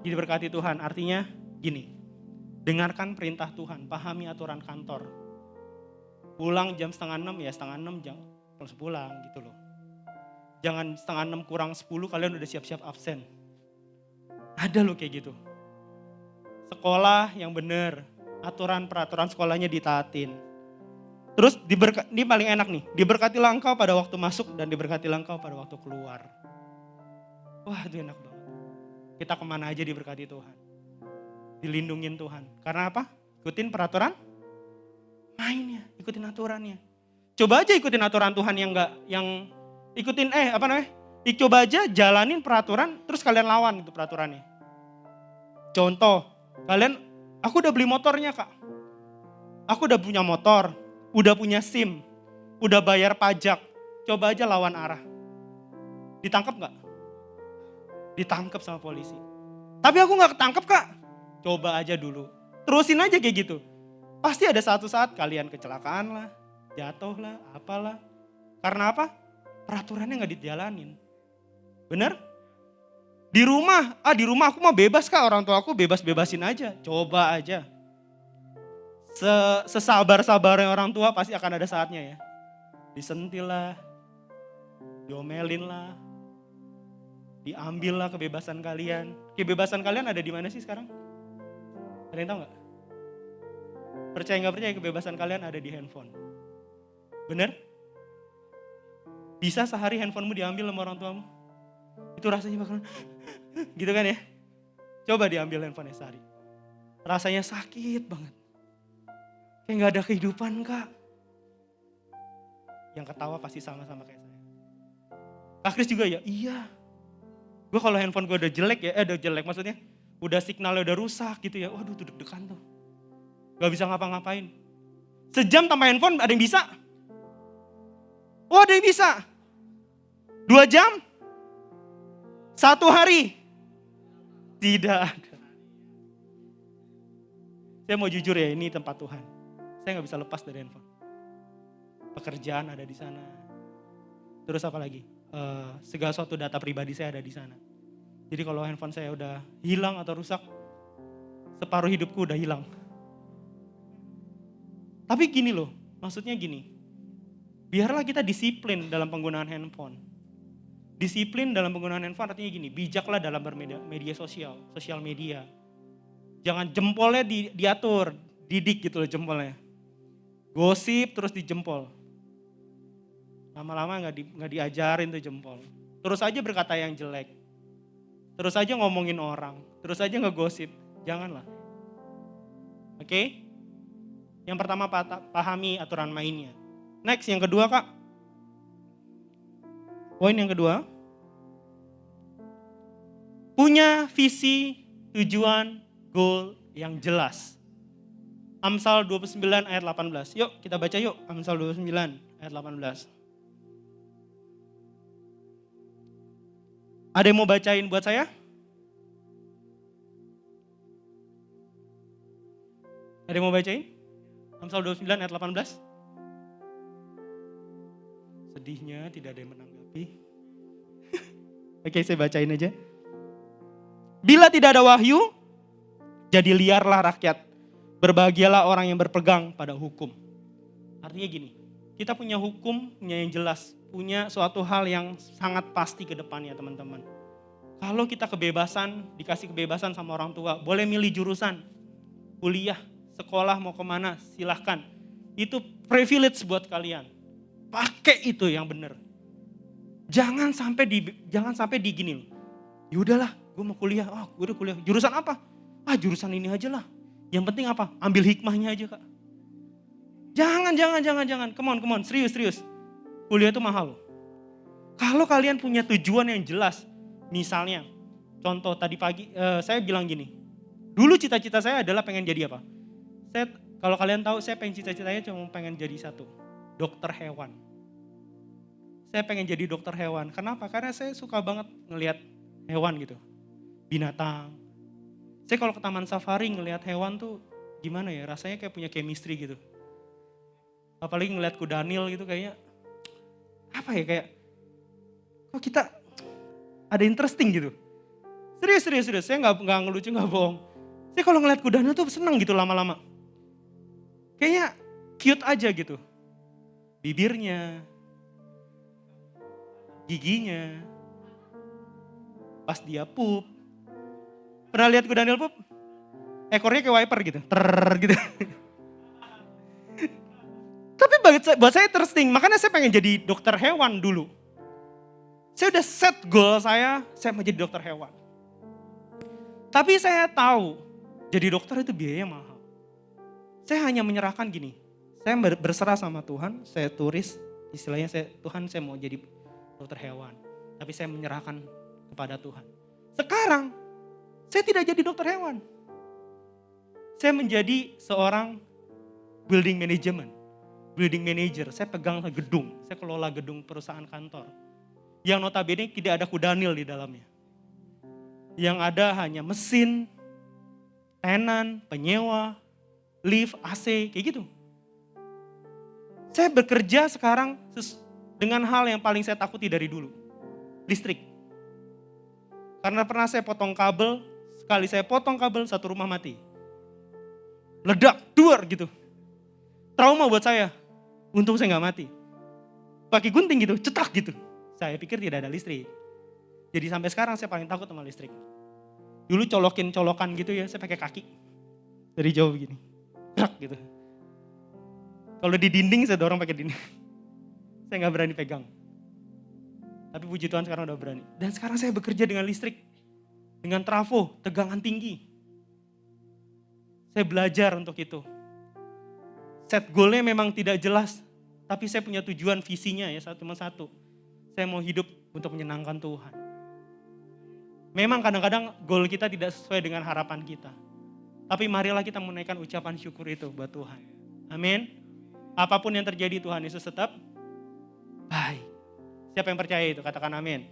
D: diberkati Tuhan. Artinya gini, dengarkan perintah Tuhan, pahami aturan kantor. Pulang jam 5:30 ya 5:30 jam harus pulang gitu loh. Jangan 5:30 kurang 10 kalian udah siap-siap absen. Ada loh kayak gitu. Sekolah yang benar, aturan-peraturan sekolahnya ditaatin. Terus ini paling enak nih, diberkatilah engkau pada waktu masuk dan diberkatilah engkau pada waktu keluar. Wah itu enak banget. Kita kemana aja diberkati Tuhan. Dilindungin Tuhan. Karena apa? Ikutin peraturan mainnya, ikutin aturannya. Coba aja ikutin aturan Tuhan coba aja jalanin peraturan terus kalian lawan itu peraturannya. Contoh, aku udah beli motornya kak. Aku udah punya motor, udah punya SIM, udah bayar pajak. Coba aja lawan arah. Ditangkap gak? Ditangkap sama polisi. Tapi aku gak ketangkep kak. Coba aja dulu. Terusin aja kayak gitu. Pasti ada satu saat kalian kecelakaan lah, jatuh lah, apalah. Karena apa? Peraturannya gak dijalanin. Bener? Di rumah aku mah bebas kak, orang tua aku bebas-bebasin aja. Coba aja. Sesabar-sabarnya orang tua pasti akan ada saatnya ya. Disentil lah, diomelin lah, diambil lah kebebasan kalian. Kebebasan kalian ada di mana sih sekarang? Ada yang tahu gak? Percaya gak percaya kebebasan kalian ada di handphone. Bener? Bisa sehari handphonemu diambil sama orang tuamu? Itu rasanya bakal gitu kan ya? Coba diambil handphonenya sehari. Rasanya sakit banget. Kayak gak ada kehidupan kak. Yang ketawa pasti sama-sama kayak saya. Kak Kris juga ya? Iya. Gue kalau handphone gue udah jelek maksudnya. Udah signalnya udah rusak gitu ya. Waduh tuh deg-degan tuh. Gak bisa ngapa-ngapain. Sejam tanpa handphone ada yang bisa? Oh ada yang bisa. 2 jam? 1 hari? Tidak ada. Saya mau jujur ya, ini tempat Tuhan. Saya gak bisa lepas dari handphone. Pekerjaan ada di sana. Terus apa lagi? Segala suatu data pribadi saya ada di sana. Jadi kalau handphone saya udah hilang atau rusak, separuh hidupku udah hilang. Tapi gini loh, maksudnya gini. Biarlah kita disiplin dalam penggunaan handphone. Disiplin dalam penggunaan handphone artinya gini, bijaklah dalam bermedia sosial media. Jangan jempolnya diatur, didik gitu loh jempolnya. Gosip terus dijempol. Lama-lama gak diajarin tuh jempol. Terus aja berkata yang jelek. terus aja ngomongin orang, terus aja ngegosip. Janganlah. Oke? Yang pertama pahami aturan mainnya. Next, yang kedua Kak. Poin yang kedua. Punya visi, tujuan, goal yang jelas. Amsal 29 ayat 18. Yuk kita baca yuk, Amsal 29 ayat 18. Ada yang mau bacain buat saya? Ada yang mau bacain? Amsal 29 ayat 18. Sedihnya tidak ada yang menanggapi. Oke, saya bacain aja. Bila tidak ada wahyu, jadi liarlah rakyat. Berbahagialah orang yang berpegang pada hukum. Artinya gini, kita punya hukum, punya yang jelas, punya suatu hal yang sangat pasti ke depannya teman-teman. Kalau kita kebebasan, dikasih kebebasan sama orang tua, boleh milih jurusan, kuliah, sekolah mau kemana, silahkan. Itu privilege buat kalian. Pakai itu yang benar. Jangan sampai di gini loh. Yaudahlah, gue mau kuliah, gue udah kuliah. Jurusan apa? Jurusan ini aja lah. Yang penting apa? Ambil hikmahnya aja Kak. Jangan. Come on, serius. Kuliah itu mahal. Kalau kalian punya tujuan yang jelas, misalnya, contoh tadi pagi saya bilang gini, dulu cita-cita saya adalah pengen jadi apa? Kalau kalian tahu, saya pengen cita-citanya cuma pengen jadi satu, dokter hewan. Saya pengen jadi dokter hewan. Kenapa? Karena saya suka banget ngelihat hewan gitu, binatang. Saya kalau ke taman safari ngelihat hewan tuh gimana ya, rasanya kayak punya chemistry gitu. Apalagi ngelihat kudanil gitu kayaknya, apa ya, kayak kok kita ada interesting gitu. Serius, saya nggak ngelucu, nggak bohong. Saya kalau ngeliat kudanil tuh seneng gitu lama-lama. Kayaknya cute aja gitu. Bibirnya, giginya, pas dia pup. Pernah lihat kudanil pup? Ekornya kayak wiper gitu, gitu. Tapi buat saya interesting, makanya saya pengen jadi dokter hewan dulu. Saya udah set goal saya mau jadi dokter hewan. Tapi saya tahu, jadi dokter itu biayanya mahal. Saya hanya menyerahkan gini, saya berserah sama Tuhan, saya tulis, istilahnya Tuhan saya mau jadi dokter hewan. Tapi saya menyerahkan kepada Tuhan. Sekarang, saya tidak jadi dokter hewan. Saya menjadi seorang building manager. Saya pegang gedung, saya kelola gedung perusahaan kantor. Yang notabene tidak ada kudanil di dalamnya. Yang ada hanya mesin, tenan, penyewa, lift, AC, kayak gitu. Saya bekerja sekarang dengan hal yang paling saya takuti dari dulu. Listrik. Karena pernah saya potong kabel, sekali saya potong kabel, satu rumah mati. Ledak, duar gitu. Trauma buat saya. Untung saya gak mati. Pakai gunting gitu, cetak gitu. Saya pikir tidak ada listrik. Jadi sampai sekarang saya paling takut sama listrik. Dulu colokan gitu ya, saya pakai kaki. Dari jauh begini. Gerak gitu. Kalau di dinding saya dorong pakai dinding. Saya gak berani pegang. Tapi puji Tuhan sekarang udah berani. Dan sekarang saya bekerja dengan listrik. Dengan trafo, tegangan tinggi. Saya belajar untuk itu. Set goalnya memang tidak jelas. Tapi saya punya tujuan visinya ya, cuma satu. Saya mau hidup untuk menyenangkan Tuhan. Memang kadang-kadang goal kita tidak sesuai dengan harapan kita. Tapi marilah kita menaikkan ucapan syukur itu buat Tuhan. Amin. Apapun yang terjadi Tuhan Yesus tetap baik. Siapa yang percaya itu? Katakan amin.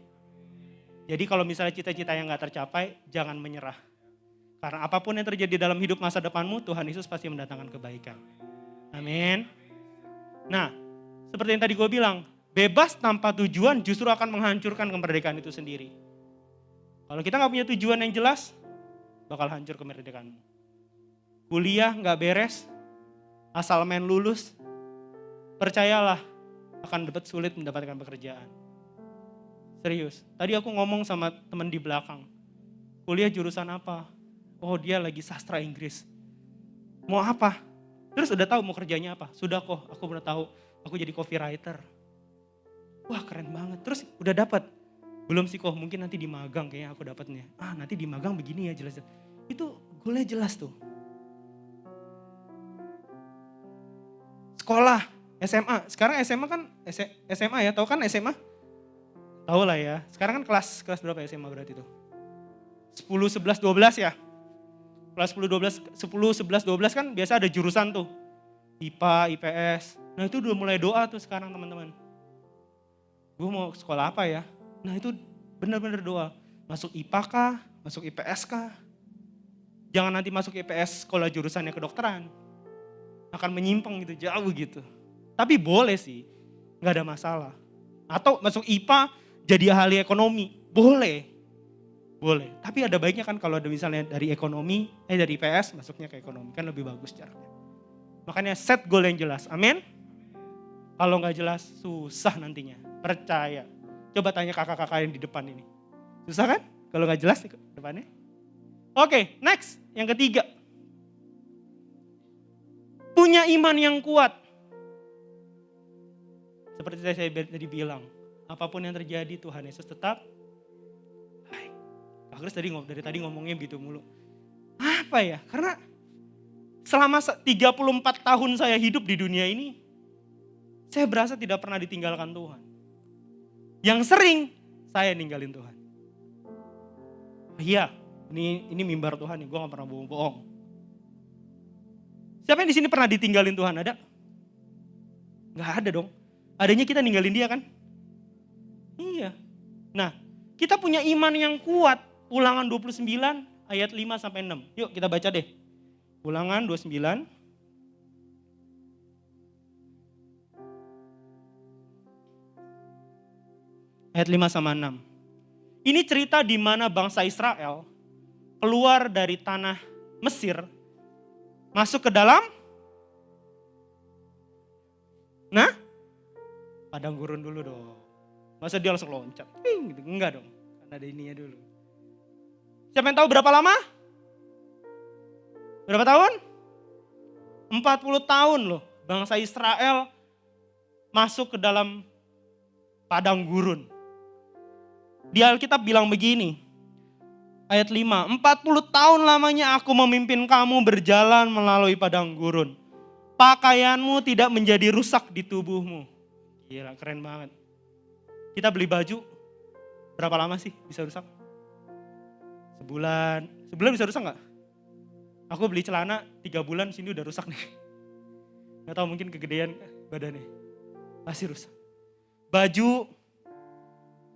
D: Jadi kalau misalnya cita-cita yang gak tercapai, jangan menyerah. Karena apapun yang terjadi dalam hidup masa depanmu, Tuhan Yesus pasti mendatangkan kebaikan. Amin. Nah, seperti yang tadi gue bilang, bebas tanpa tujuan justru akan menghancurkan kemerdekaan itu sendiri. Kalau kita gak punya tujuan yang jelas, bakal hancur kemerdekaanmu. Kuliah gak beres, asal main lulus, percayalah akan dapat sulit mendapatkan pekerjaan. Serius, tadi aku ngomong sama teman di belakang. Kuliah jurusan apa? Oh dia lagi sastra Inggris. Mau apa? Terus udah tahu mau kerjanya apa? Sudah kok, aku udah tahu. Aku jadi copywriter. Wah keren banget. Terus udah dapat. Belum sih kok, mungkin nanti di magang kayaknya aku dapatnya. Nanti di magang begini ya jelas. Itu goalnya jelas tuh. Sekolah, SMA. Sekarang SMA kan SMA ya, tahu kan SMA? Tahu lah ya. Sekarang kan kelas berapa SMA berarti tuh? 10, 11, 12 ya. Kelas 10, 11, 12 kan biasa ada jurusan tuh. IPA, IPS. Nah itu udah mulai doa tuh sekarang teman-teman. Gue mau sekolah apa ya? Nah itu benar-benar doa. Masuk IPA kah? Masuk IPS kah? Jangan nanti masuk IPS sekolah jurusannya kedokteran. Akan menyimpang gitu, jauh gitu. Tapi boleh sih, gak ada masalah. Atau masuk IPA jadi ahli ekonomi, boleh. Boleh, tapi ada baiknya kan kalau ada misalnya dari ekonomi, dari IPS masuknya ke ekonomi, kan lebih bagus jaraknya. Makanya set goal yang jelas, amin. Kalau gak jelas, susah nantinya, percaya. Coba tanya kakak-kakak yang di depan ini. Susah kan? Kalau gak jelas depannya. Oke, next, yang ketiga. Punya iman yang kuat. Seperti saya tadi bilang, apapun yang terjadi Tuhan Yesus tetap baik. Kak Kris dari tadi ngomongnya gitu mulu. Apa ya? Karena selama 34 tahun saya hidup di dunia ini, saya berasa tidak pernah ditinggalkan Tuhan. Yang sering saya ninggalin Tuhan. Iya, ini mimbar Tuhan nih, gue gak pernah bohong-bohong. Siapa yang di sini pernah ditinggalin Tuhan? Ada? Gak ada dong. Adanya kita ninggalin dia kan? Iya. Nah, kita punya iman yang kuat. Ulangan 29 ayat 5 sampai 6. Yuk kita baca deh. Ulangan 29. Ayat 5 sama 6. Ini cerita di mana bangsa Israel keluar dari tanah Mesir, masuk ke dalam, padang gurun dulu dong. Masa dia langsung loncat? Gitu. Enggak dong, karena ada ininya dulu. Siapa yang tahu berapa lama? Berapa tahun? 40 tahun loh bangsa Israel masuk ke dalam padang gurun. Di Alkitab bilang begini, ayat 5, 40 tahun lamanya aku memimpin kamu berjalan melalui padang gurun. Pakaianmu tidak menjadi rusak di tubuhmu. Gila, keren banget. Kita beli baju, berapa lama sih bisa rusak? Sebulan bisa rusak gak? Aku beli celana 3 bulan sini udah rusak nih. Gak tahu mungkin kegedean badannya. Pasti rusak. Baju,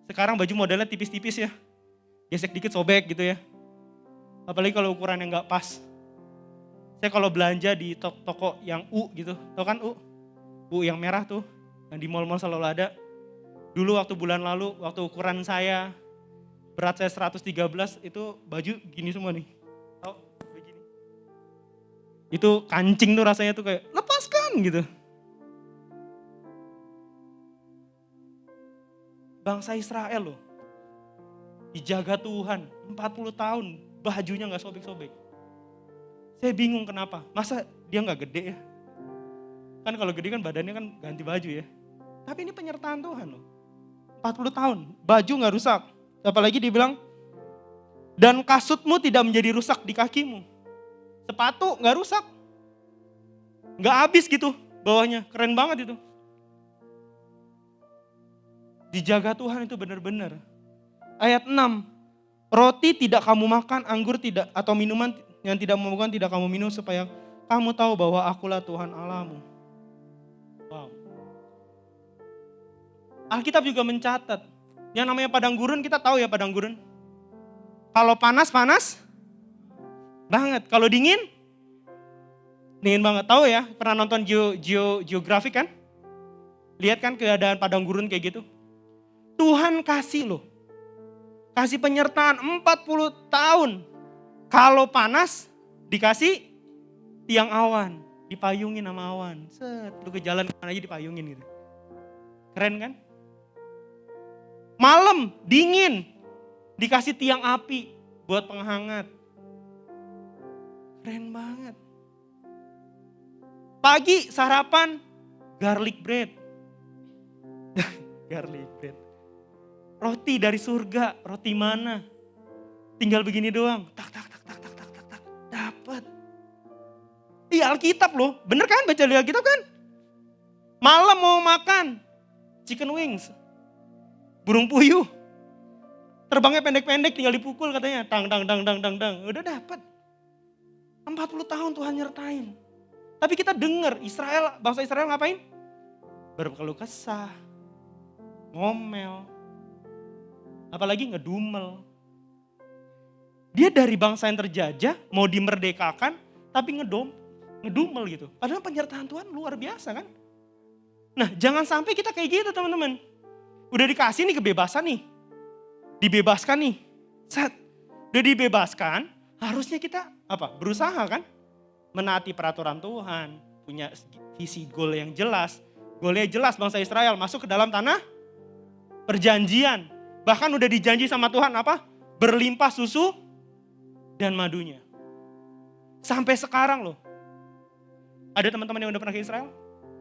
D: sekarang baju modelnya tipis-tipis ya. Gesek dikit sobek gitu ya. Apalagi kalau ukuran yang gak pas. Saya kalau belanja di toko yang U gitu. Tau kan U? U yang merah tuh. Yang di mall-mall selalu ada. Dulu waktu bulan lalu, waktu ukuran saya, berat saya 113, itu baju gini semua nih. Tau? Begini. Itu kancing tuh rasanya tuh kayak, lepaskan gitu. Bangsa Israel loh. Dijaga Tuhan 40 tahun, bajunya gak sobek-sobek. Saya bingung kenapa, masa dia gak gede ya? Kan kalau gede kan badannya kan ganti baju ya. Tapi ini penyertaan Tuhan loh. 40 tahun, baju gak rusak. Apalagi dibilang, dan kasutmu tidak menjadi rusak di kakimu. Sepatu gak rusak. Gak habis gitu bawahnya, keren banget itu. Dijaga Tuhan itu benar-benar. Ayat 6, roti tidak kamu makan, anggur tidak atau minuman yang tidak memabukkan tidak kamu minum supaya kamu tahu bahwa akulah Tuhan Allahmu. Wow. Alkitab juga mencatat, yang namanya padang gurun kita tahu ya padang gurun. Kalau panas banget, kalau dingin banget. Tahu ya, pernah nonton Geographic kan? Lihat kan keadaan padang gurun kayak gitu. Tuhan kasih loh. Kasih penyertaan 40 tahun. Kalau panas dikasih tiang awan. Dipayungin sama awan. Set, lu ke jalan kemana aja dipayungin gitu. Keren kan? Malam dingin. Dikasih tiang api buat penghangat. Keren banget. Pagi sarapan garlic bread. Garlic bread. roti dari surga, roti mana? Tinggal begini doang, tak, dapat. Iya Alkitab loh, bener kan baca di Alkitab kan? Malam mau makan, chicken wings, burung puyuh. Terbangnya pendek-pendek tinggal dipukul katanya, dang, udah dapat. 40 tahun Tuhan nyertain. Tapi kita dengar bangsa Israel ngapain? Berkeluh kesah, ngomel, apalagi ngedumel. Dia dari bangsa yang terjajah, mau dimerdekakan, tapi ngedumel gitu. Padahal penyertaan Tuhan luar biasa kan? Nah jangan sampai kita kayak gitu teman-teman. Udah dikasih nih kebebasan nih, dibebaskan nih. Udah dibebaskan, harusnya kita berusaha kan? Menaati peraturan Tuhan, punya visi goal yang jelas. Goalnya jelas bangsa Israel masuk ke dalam tanah perjanjian. Bahkan udah dijanji sama Tuhan berlimpah susu dan madunya. Sampai sekarang loh. Ada teman-teman yang udah pernah ke Israel?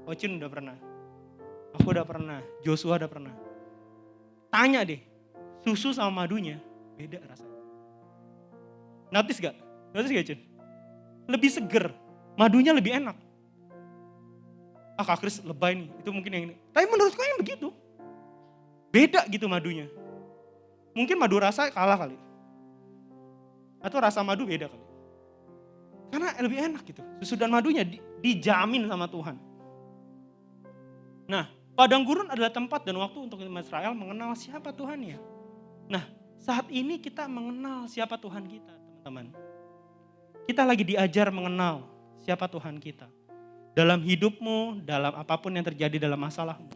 D: Ocin udah pernah. Aku udah pernah. Joshua udah pernah. Tanya deh, susu sama madunya beda rasanya. Notice gak Cin? Lebih seger, madunya lebih enak. Kak Kris lebay nih, itu mungkin yang ini. Tapi menurutku yang begitu. Beda gitu madunya. Mungkin madu rasa kalah kali. Atau rasa madu beda kali. Karena lebih enak gitu. Susu dan madunya dijamin sama Tuhan. Nah, padang gurun adalah tempat dan waktu untuk umat Israel mengenal siapa Tuhannya. Nah, saat ini kita mengenal siapa Tuhan kita, teman-teman. Kita lagi diajar mengenal siapa Tuhan kita. Dalam hidupmu, dalam apapun yang terjadi dalam masalahmu.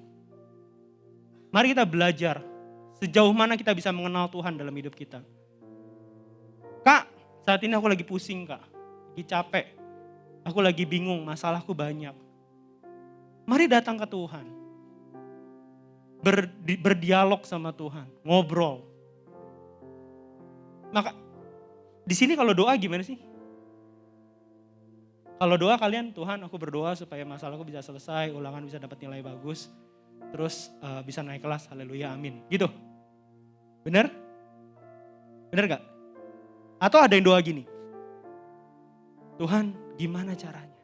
D: Mari kita belajar sejauh mana kita bisa mengenal Tuhan dalam hidup kita. Kak, saat ini aku lagi pusing kak. Lagi capek. Aku lagi bingung, masalahku banyak. Mari datang ke Tuhan. Berdialog sama Tuhan, ngobrol. Maka di sini kalau doa gimana sih? Kalau doa kalian, Tuhan aku berdoa supaya masalahku bisa selesai, ulangan bisa dapat nilai bagus, terus bisa naik kelas, haleluya, amin. Gitu. Bener? Bener gak? Atau ada yang doa gini, Tuhan gimana caranya?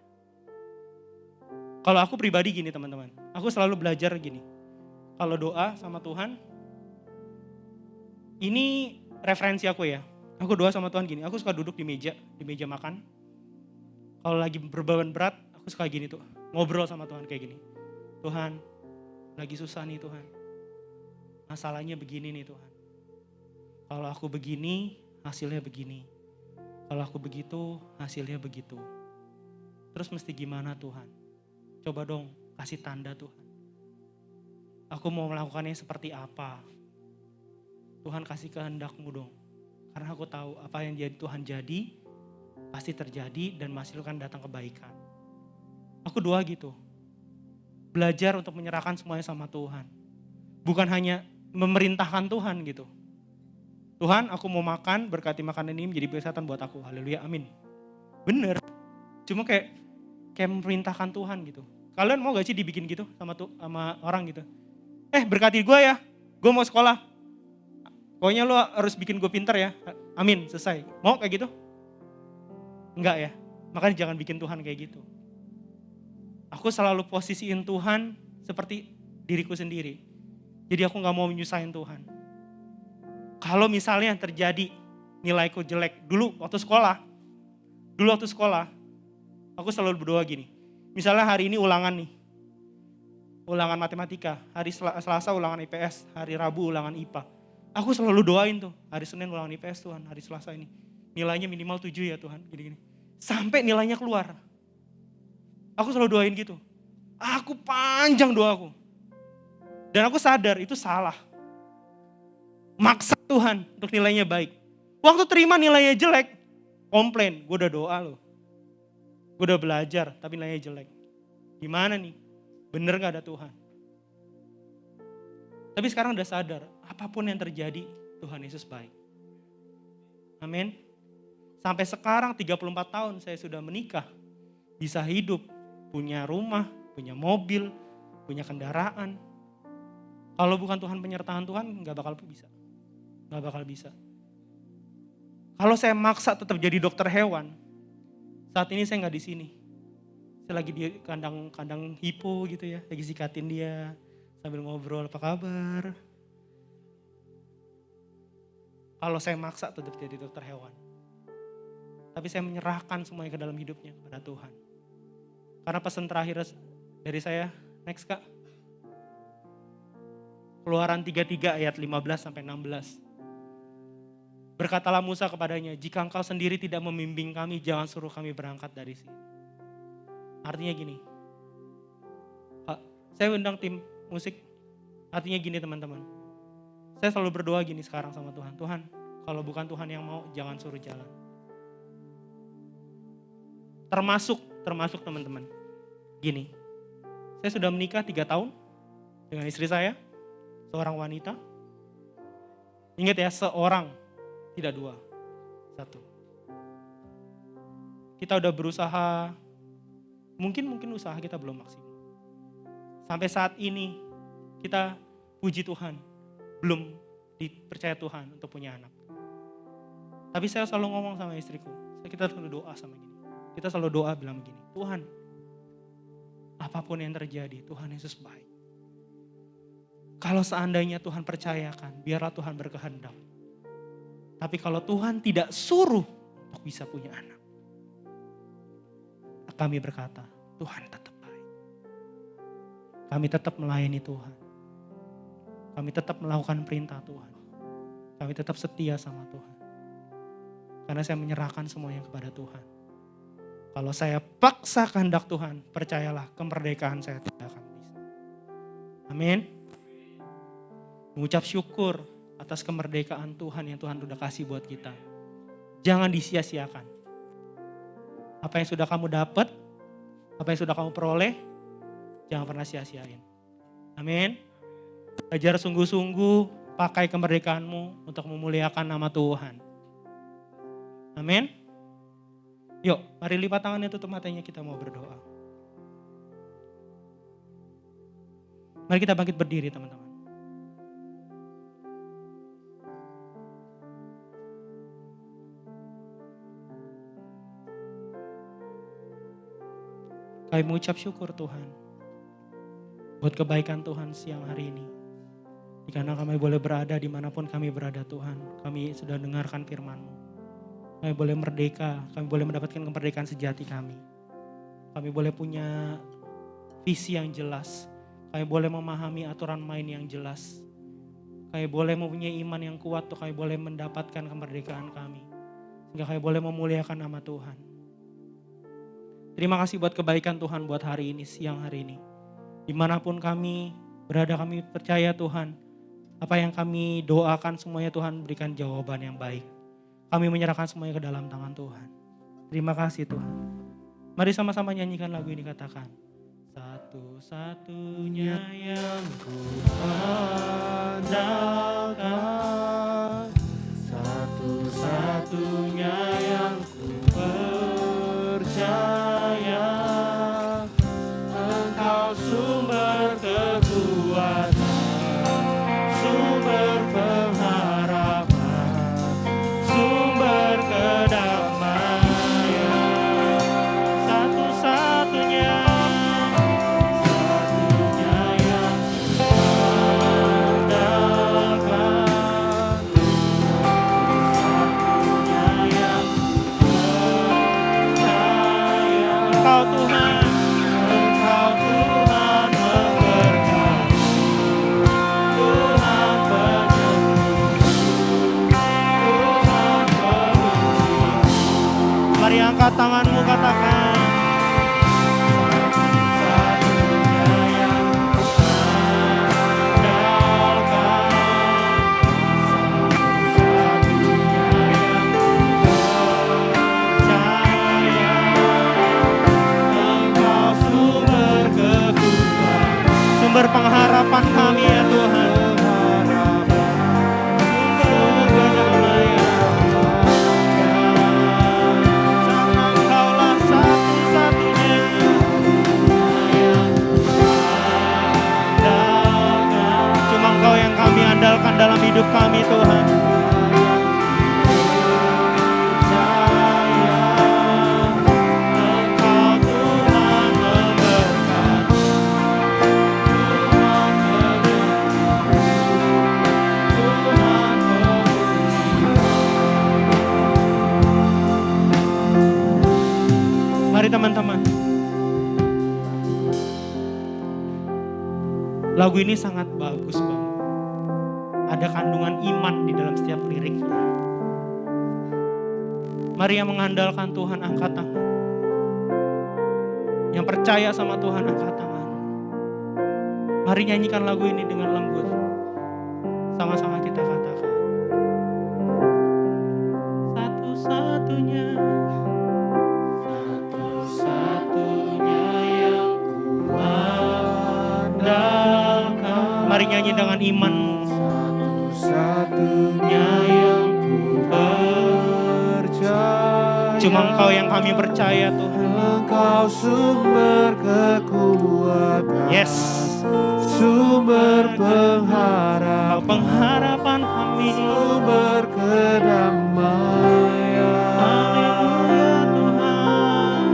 D: Kalau aku pribadi gini teman-teman, aku selalu belajar gini. Kalau doa sama Tuhan, ini referensi aku ya. Aku doa sama Tuhan gini, aku suka duduk di meja makan. Kalau lagi berbeban berat, aku suka gini tuh, ngobrol sama Tuhan kayak gini. Tuhan, lagi susah nih Tuhan. Masalahnya begini nih Tuhan. Kalau aku begini, hasilnya begini. Kalau aku begitu, hasilnya begitu. Terus mesti gimana Tuhan? Coba dong, kasih tanda Tuhan. Aku mau melakukannya seperti apa? Tuhan kasih kehendak-Mu dong. Karena aku tahu apa yang Tuhan jadi, pasti terjadi dan menghasilkan datang kebaikan. Aku doa gitu. Belajar untuk menyerahkan semuanya sama Tuhan. Bukan hanya memerintahkan Tuhan gitu. Tuhan aku mau makan, berkati makanan ini menjadi kesehatan buat aku. Haleluya, amin. Bener. Cuma kayak memerintahkan Tuhan gitu. Kalian mau gak sih dibikin gitu sama orang gitu? Berkati gue ya, gue mau sekolah. Pokoknya lo harus bikin gue pintar ya. Amin, selesai. Mau kayak gitu? Enggak ya, makanya jangan bikin Tuhan kayak gitu. Aku selalu posisiin Tuhan seperti diriku sendiri. Jadi aku gak mau menyusahin Tuhan. Kalau misalnya terjadi nilaiku jelek, dulu waktu sekolah, aku selalu berdoa gini. Misalnya hari ini ulangan nih, ulangan matematika, hari Selasa ulangan IPS, hari Rabu ulangan IPA. Aku selalu doain tuh, hari Senin ulangan IPS Tuhan, hari Selasa ini. Nilainya minimal 7 ya Tuhan, gini-gini. Sampai nilainya keluar. Aku selalu doain gitu. Aku panjang doaku. Dan aku sadar itu salah. Maksa Tuhan untuk nilainya baik. Waktu terima nilainya jelek, komplain. Gue udah doa loh. Gue udah belajar, tapi nilainya jelek. Gimana nih? Bener gak ada Tuhan? Tapi sekarang udah sadar, apapun yang terjadi, Tuhan Yesus baik. Amin. Sampai sekarang 34 tahun saya sudah menikah. Bisa hidup, punya rumah, punya mobil, punya kendaraan. Kalau bukan Tuhan penyertaan Tuhan, gak bakal bisa. Gak bakal bisa. Kalau saya maksa tetap jadi dokter hewan, saat ini saya gak di sini. Saya lagi di kandang hipo gitu ya, lagi sikatin dia, sambil ngobrol, apa kabar. Kalau saya maksa tetap jadi dokter hewan. Tapi saya menyerahkan semuanya ke dalam hidupnya kepada Tuhan. Karena pesan terakhir dari saya, next Kak. Keluaran 33 ayat 15 sampai 16. Berkatalah Musa kepadanya, jika engkau sendiri tidak membimbing kami, jangan suruh kami berangkat dari sini. Artinya gini, Pak, saya undang tim musik, artinya gini teman-teman. Saya selalu berdoa gini sekarang sama Tuhan. Tuhan, kalau bukan Tuhan yang mau, jangan suruh jalan. Termasuk teman-teman. Gini, saya sudah menikah 3 tahun dengan istri saya, seorang wanita. Ingat ya, seorang, tidak 2, 1. Kita udah berusaha, mungkin usaha kita belum maksimal. Sampai saat ini, kita puji Tuhan, belum dipercaya Tuhan untuk punya anak. Tapi saya selalu ngomong sama istriku, kita selalu doa sama gini. Kita selalu doa bilang begini, Tuhan, apapun yang terjadi, Tuhan Yesus baik. Kalau seandainya Tuhan percayakan, biarlah Tuhan berkehendak. Tapi kalau Tuhan tidak suruh untuk bisa punya anak, kami berkata, Tuhan tetap baik. Kami tetap melayani Tuhan. Kami tetap melakukan perintah Tuhan. Kami tetap setia sama Tuhan. Karena saya menyerahkan semuanya kepada Tuhan. Kalau saya paksa kehendak Tuhan, percayalah kemerdekaan saya tidak akan bisa. Amin. Mengucap syukur atas kemerdekaan Tuhan yang Tuhan sudah kasih buat kita. Jangan disia-siakan. Apa yang sudah kamu dapat, apa yang sudah kamu peroleh, jangan pernah sia-siain. Amin. Belajar sungguh-sungguh, pakai kemerdekaanmu untuk memuliakan nama Tuhan. Amin. Yuk, mari lipat tangannya, tutup matanya, kita mau berdoa. Mari kita bangkit berdiri teman-teman. Kami mengucap syukur Tuhan buat kebaikan Tuhan siang hari ini. Karena kami boleh berada dimanapun kami berada Tuhan. Kami sudah dengarkan firman-Mu. Kami boleh merdeka, kami boleh mendapatkan kemerdekaan sejati kami. Kami boleh punya visi yang jelas. Kami boleh memahami aturan main yang jelas. Kami boleh mempunyai iman yang kuat, tuh kami boleh mendapatkan kemerdekaan kami. Sehingga kami boleh memuliakan nama Tuhan. Terima kasih buat kebaikan Tuhan buat hari ini, siang hari ini. Dimanapun kami berada, kami percaya Tuhan, apa yang kami doakan semuanya Tuhan berikan jawaban yang baik. Kami menyerahkan semuanya ke dalam tangan Tuhan. Terima kasih Tuhan. Mari sama-sama nyanyikan lagu ini, katakan. Satu-satunya yang ku andalkan, satu-satunya yang ku percaya, Engkau sumber kekuatan, sumber pengharapan, sumber kedamaian. Satu-satunya yang andalkan, satu-satunya yang percaya. Engkau Tuhan, Engkau Tuhan memberkati, Tuhan penyembuh, Tuhan pemimpin. Mari angkat tanganmu, katakan. Satu-satunya yang andalkan, satu-satunya yang percaya, Engkau sumber kekuatan, sumber pengharapan kami ya Tuhan. Sumber kedamaian. Sama Engkaulah satu Mari teman-teman. Lagu ini sangat bagus banget. Ada kandungan iman di dalam setiap liriknya. Mari yang mengandalkan Tuhan angkat tangan. Yang percaya sama Tuhan angkat tangan. Mari nyanyikan lagu ini dengan lembut. Sama-sama kita katakan. Satu-satunya yang ku andalkan. Mari nyanyi dengan iman. Satu-satunya yang ku percaya. Cuma Engkau yang kami percaya Tuhan.
B: Engkau sumber kekuatan.
D: Yes.
B: Sumber pengharapan.
D: Pengharapan kami.
B: Sumber kedamaian.
D: Haleluya Tuhan.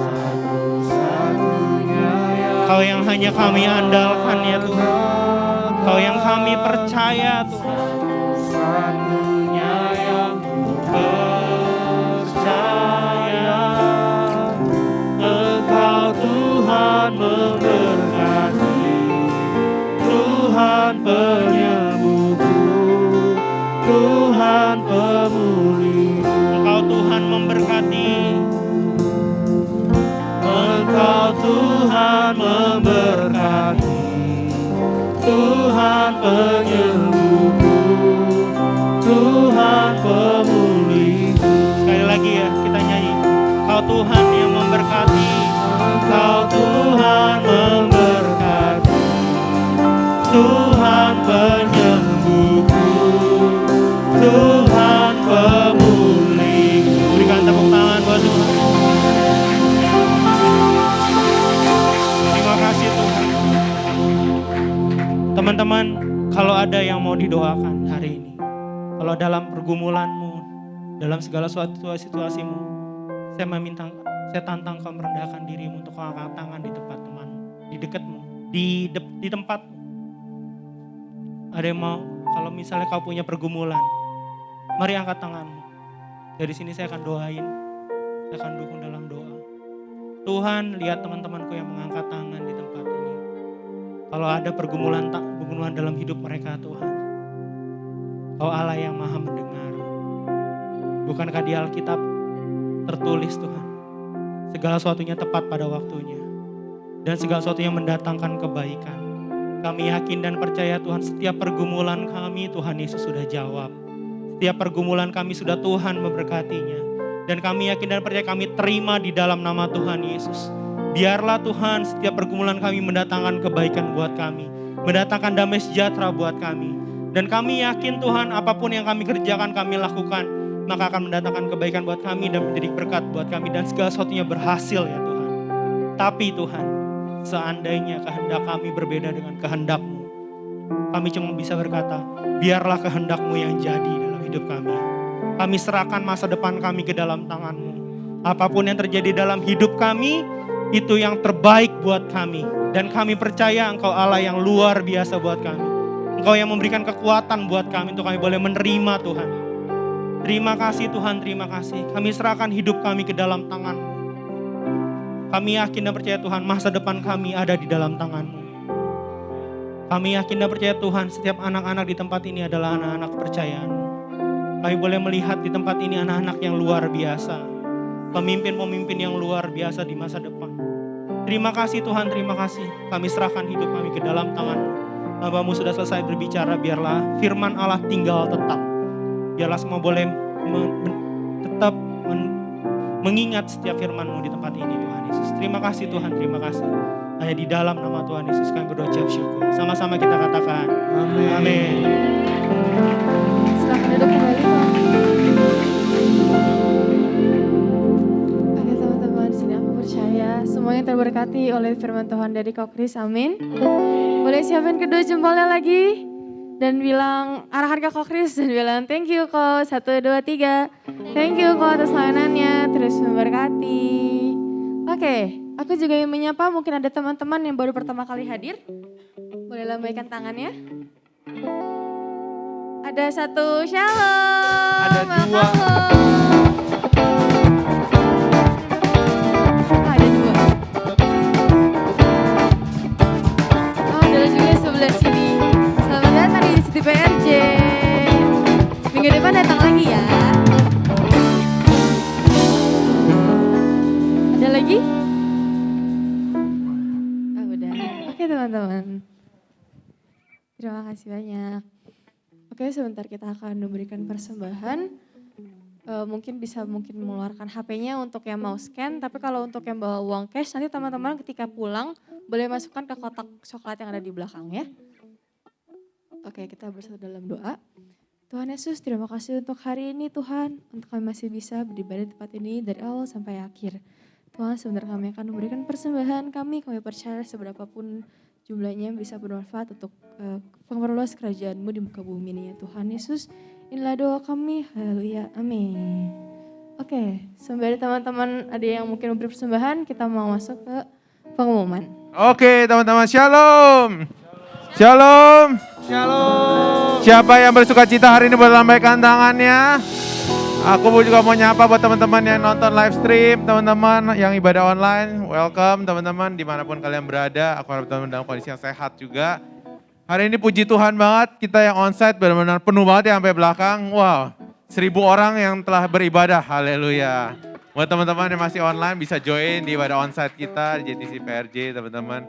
B: Satu-satunya yang
D: Kau yang hanya kami andalkan ya Tuhan. Kau yang kami percaya Tuhan.
B: Satu-satunya yang ku
D: Percaya.
B: Engkau Tuhan memberkati, Tuhan penyembuhku, Tuhan pemulih.
D: Engkau Tuhan memberkati.
B: Engkau Tuhan memberkati, Tuhan penyembuhku, Tuhan pemulihku.
D: Sekali lagi ya kita nyanyi. Engkau Tuhan yang memberkati.
B: Engkau Tuhan memberkati, Tuhan penyembuhku, Tuhan pemulihku.
D: Berikan tepuk tangan buat Tuhan. Terima kasih Tuhan. Teman-teman, kalau ada yang mau didoakan hari ini, kalau dalam pergumulanmu, dalam segala situasimu, saya tantang kau merendahkan dirimu untuk kau angkat tangan di tempat temanmu, di dekatmu, di tempatmu. Ada yang mau, kalau misalnya kau punya pergumulan, mari angkat tanganmu. Dari sini saya akan doain, saya akan dukung dalam doa. Tuhan, lihat teman-temanku yang mengangkat tangan di tempat ini. Kalau ada pergumulan dalam hidup mereka Tuhan, Kau Allah yang maha mendengar. Bukankah di Alkitab tertulis Tuhan, segala sesuatunya tepat pada waktunya, dan segala sesuatunya mendatangkan kebaikan. Kami yakin dan percaya Tuhan, setiap pergumulan kami Tuhan Yesus sudah jawab. Setiap pergumulan kami sudah Tuhan memberkatinya. Dan kami yakin dan percaya kami terima di dalam nama Tuhan Yesus. Biarlah Tuhan setiap pergumulan kami mendatangkan kebaikan buat kami. Mendatangkan damai sejahtera buat kami. Dan kami yakin Tuhan apapun yang kami kerjakan, kami lakukan, maka akan mendatangkan kebaikan buat kami dan menjadi berkat buat kami. Dan segala sesuatunya berhasil ya Tuhan. Tapi Tuhan, seandainya kehendak kami berbeda dengan kehendak-Mu, kami cuma bisa berkata, biarlah kehendak-Mu yang jadi dalam hidup kami. Kami serahkan masa depan kami ke dalam tangan-Mu. Apapun yang terjadi dalam hidup kami, itu yang terbaik buat kami. Dan kami percaya Engkau Allah yang luar biasa buat kami. Engkau yang memberikan kekuatan buat kami untuk kami boleh menerima Tuhan. Terima kasih Tuhan, terima kasih. Kami serahkan hidup kami ke dalam tangan-Mu. Kami yakin dan percaya Tuhan, masa depan kami ada di dalam tangan-Mu. Kami yakin dan percaya Tuhan, setiap anak-anak di tempat ini adalah anak-anak kepercayaan-Mu. Kami boleh melihat di tempat ini anak-anak yang luar biasa. Pemimpin-pemimpin yang luar biasa di masa depan. Terima kasih Tuhan, terima kasih. Kami serahkan hidup kami ke dalam tangan-Mu. Hamba-Mu sudah selesai berbicara, biarlah firman Allah tinggal tetap. Biarlah semua boleh tetap mengingat setiap firman-Mu di tempat ini Tuhan Yesus. Terima kasih Tuhan, terima kasih. Hanya di dalam nama Tuhan Yesus kami berdoa ucap syukur. Sama-sama kita katakan amin. Amin.
C: Silahkan duduk kembali Pak. Oke teman-teman, sini aku percaya semuanya terberkati oleh firman Tuhan dari Kak Kris, amin. Boleh siapin kedua jempolnya lagi dan bilang arahkan ke Kak Kris dan bilang thank you Kak, 1, 2, 3. Thank you Kak atas layanannya, terus memberkati. Oke, aku juga ingin menyapa, mungkin ada teman-teman yang baru pertama kali hadir. Boleh lambaikan tangannya. Ada 1, shalom.
B: Ada 2.
C: Welcome. lagi? Ah, udah. Oke teman-teman. Terima kasih banyak. Oke, sebentar kita akan memberikan persembahan. Mungkin mengeluarkan HP-nya untuk yang mau scan, tapi kalau untuk yang bawa uang cash nanti teman-teman ketika pulang boleh masukkan ke kotak coklat yang ada di belakang ya. Oke, kita bersatu dalam doa. Tuhan Yesus, terima kasih untuk hari ini Tuhan, untuk kami masih bisa beribadah di tempat ini dari awal sampai akhir. Tuhan, sebentar kami akan memberikan persembahan kami percaya seberapapun jumlahnya bisa bermanfaat untuk pengeluas kerajaan-Mu di muka bumi ini ya Tuhan Yesus. Inilah doa kami, haleluya, amin. Oke, sembari teman-teman ada yang mungkin memberi persembahan, kita mau masuk ke pengumuman.
B: Oke teman-teman, shalom. Shalom. Shalom. Siapa yang bersuka cita hari ini boleh lambaikan tangannya. Aku juga mau nyapa buat teman-teman yang nonton live stream, teman-teman yang ibadah online, welcome teman-teman dimanapun kalian berada. Aku harap teman-teman dalam kondisi yang sehat juga. Hari ini puji Tuhan banget, kita yang onsite benar-benar penuh banget ya sampai belakang. Wow, 1000 orang yang telah beribadah, haleluya. Buat teman-teman yang masih online bisa join di ibadah onsite kita di JTC PRJ teman-teman.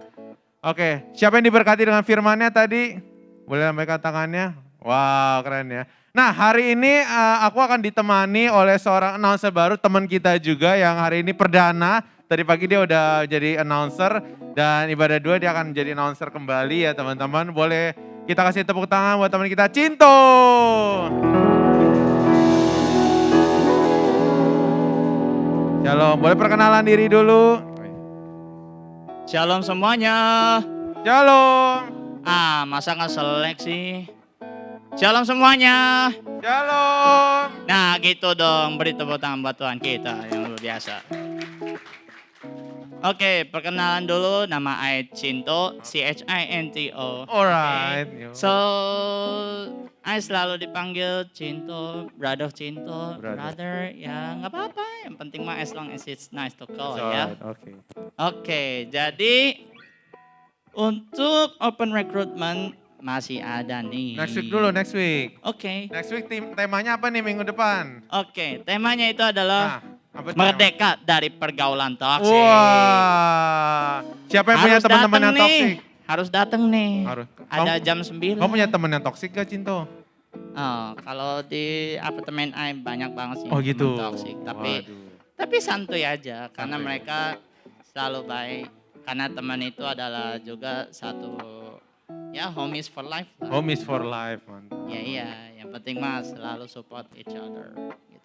B: Oke, siapa yang diberkati dengan firman-Nya tadi? Boleh lambaikan tangannya? Wow, keren ya. Nah, hari ini aku akan ditemani oleh seorang announcer baru, teman kita juga yang hari ini perdana. Tadi pagi dia udah jadi announcer dan ibadah 2 dia akan jadi announcer kembali ya teman-teman. Boleh kita kasih tepuk tangan buat teman kita Cinto. Shalom, boleh perkenalan diri dulu.
E: Shalom semuanya.
B: Shalom.
E: Masa nggak selek sih? Shalom semuanya.
B: Shalom.
E: Nah gitu dong, beri tepuk tangan buat Tuhan kita yang luar biasa. Oke, perkenalan dulu, nama I Cinto, Cinto.
B: Alright.
E: Okay. So, I selalu dipanggil Cinto, brother Cinto, brother. Ya nggak apa-apa, yang penting mah as long as it's nice to call ya. Oke, jadi untuk open recruitment masih ada nih.
B: Next week dulu, next week.
E: Oke.
B: Next week temanya apa nih minggu depan?
E: Oke, temanya itu adalah merdeka dari pergaulan toksik.
B: Wah, siapa yang punya teman-teman yang toksik?
E: Harus datang nih. Ada jam 9.
B: Kamu punya teman yang toksik gak, Cinto?
E: Oh, kalau di apartemen I banyak banget sih
B: gitu.
E: toksik. Tapi santuy aja karena mereka selalu baik. Karena teman itu adalah juga satu ya homies for life lah.
B: Homies for life, mantap.
E: Iya, yang penting mah selalu support each other.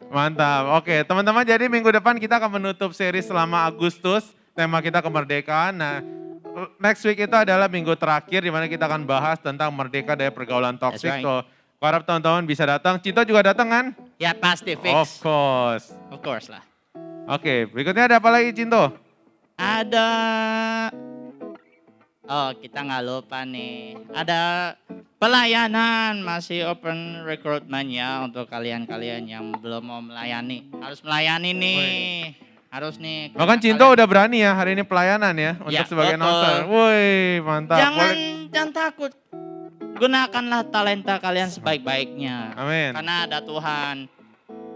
B: Mantap, oke teman-teman, jadi minggu depan kita akan menutup series selama Agustus, tema kita kemerdekaan. Nah, next week itu adalah minggu terakhir di mana kita akan bahas tentang merdeka dari pergaulan toksik.
E: Right.
B: So, harap teman-teman bisa datang. Cinto juga datang kan?
E: Ya pasti fix.
B: Of course.
E: Of course lah.
B: Oke, berikutnya ada apa lagi Cinto?
E: Ada, kita nggak lupa nih, ada pelayanan, masih open recruitment ya untuk kalian-kalian yang belum mau melayani. Harus melayani nih, harus nih.
B: Bahkan Cinto udah berani ya hari ini pelayanan ya untuk sebagai announcer. Woi, mantap.
E: Jangan takut, gunakanlah talenta kalian sebaik-baiknya.
B: Amin.
E: Karena ada Tuhan,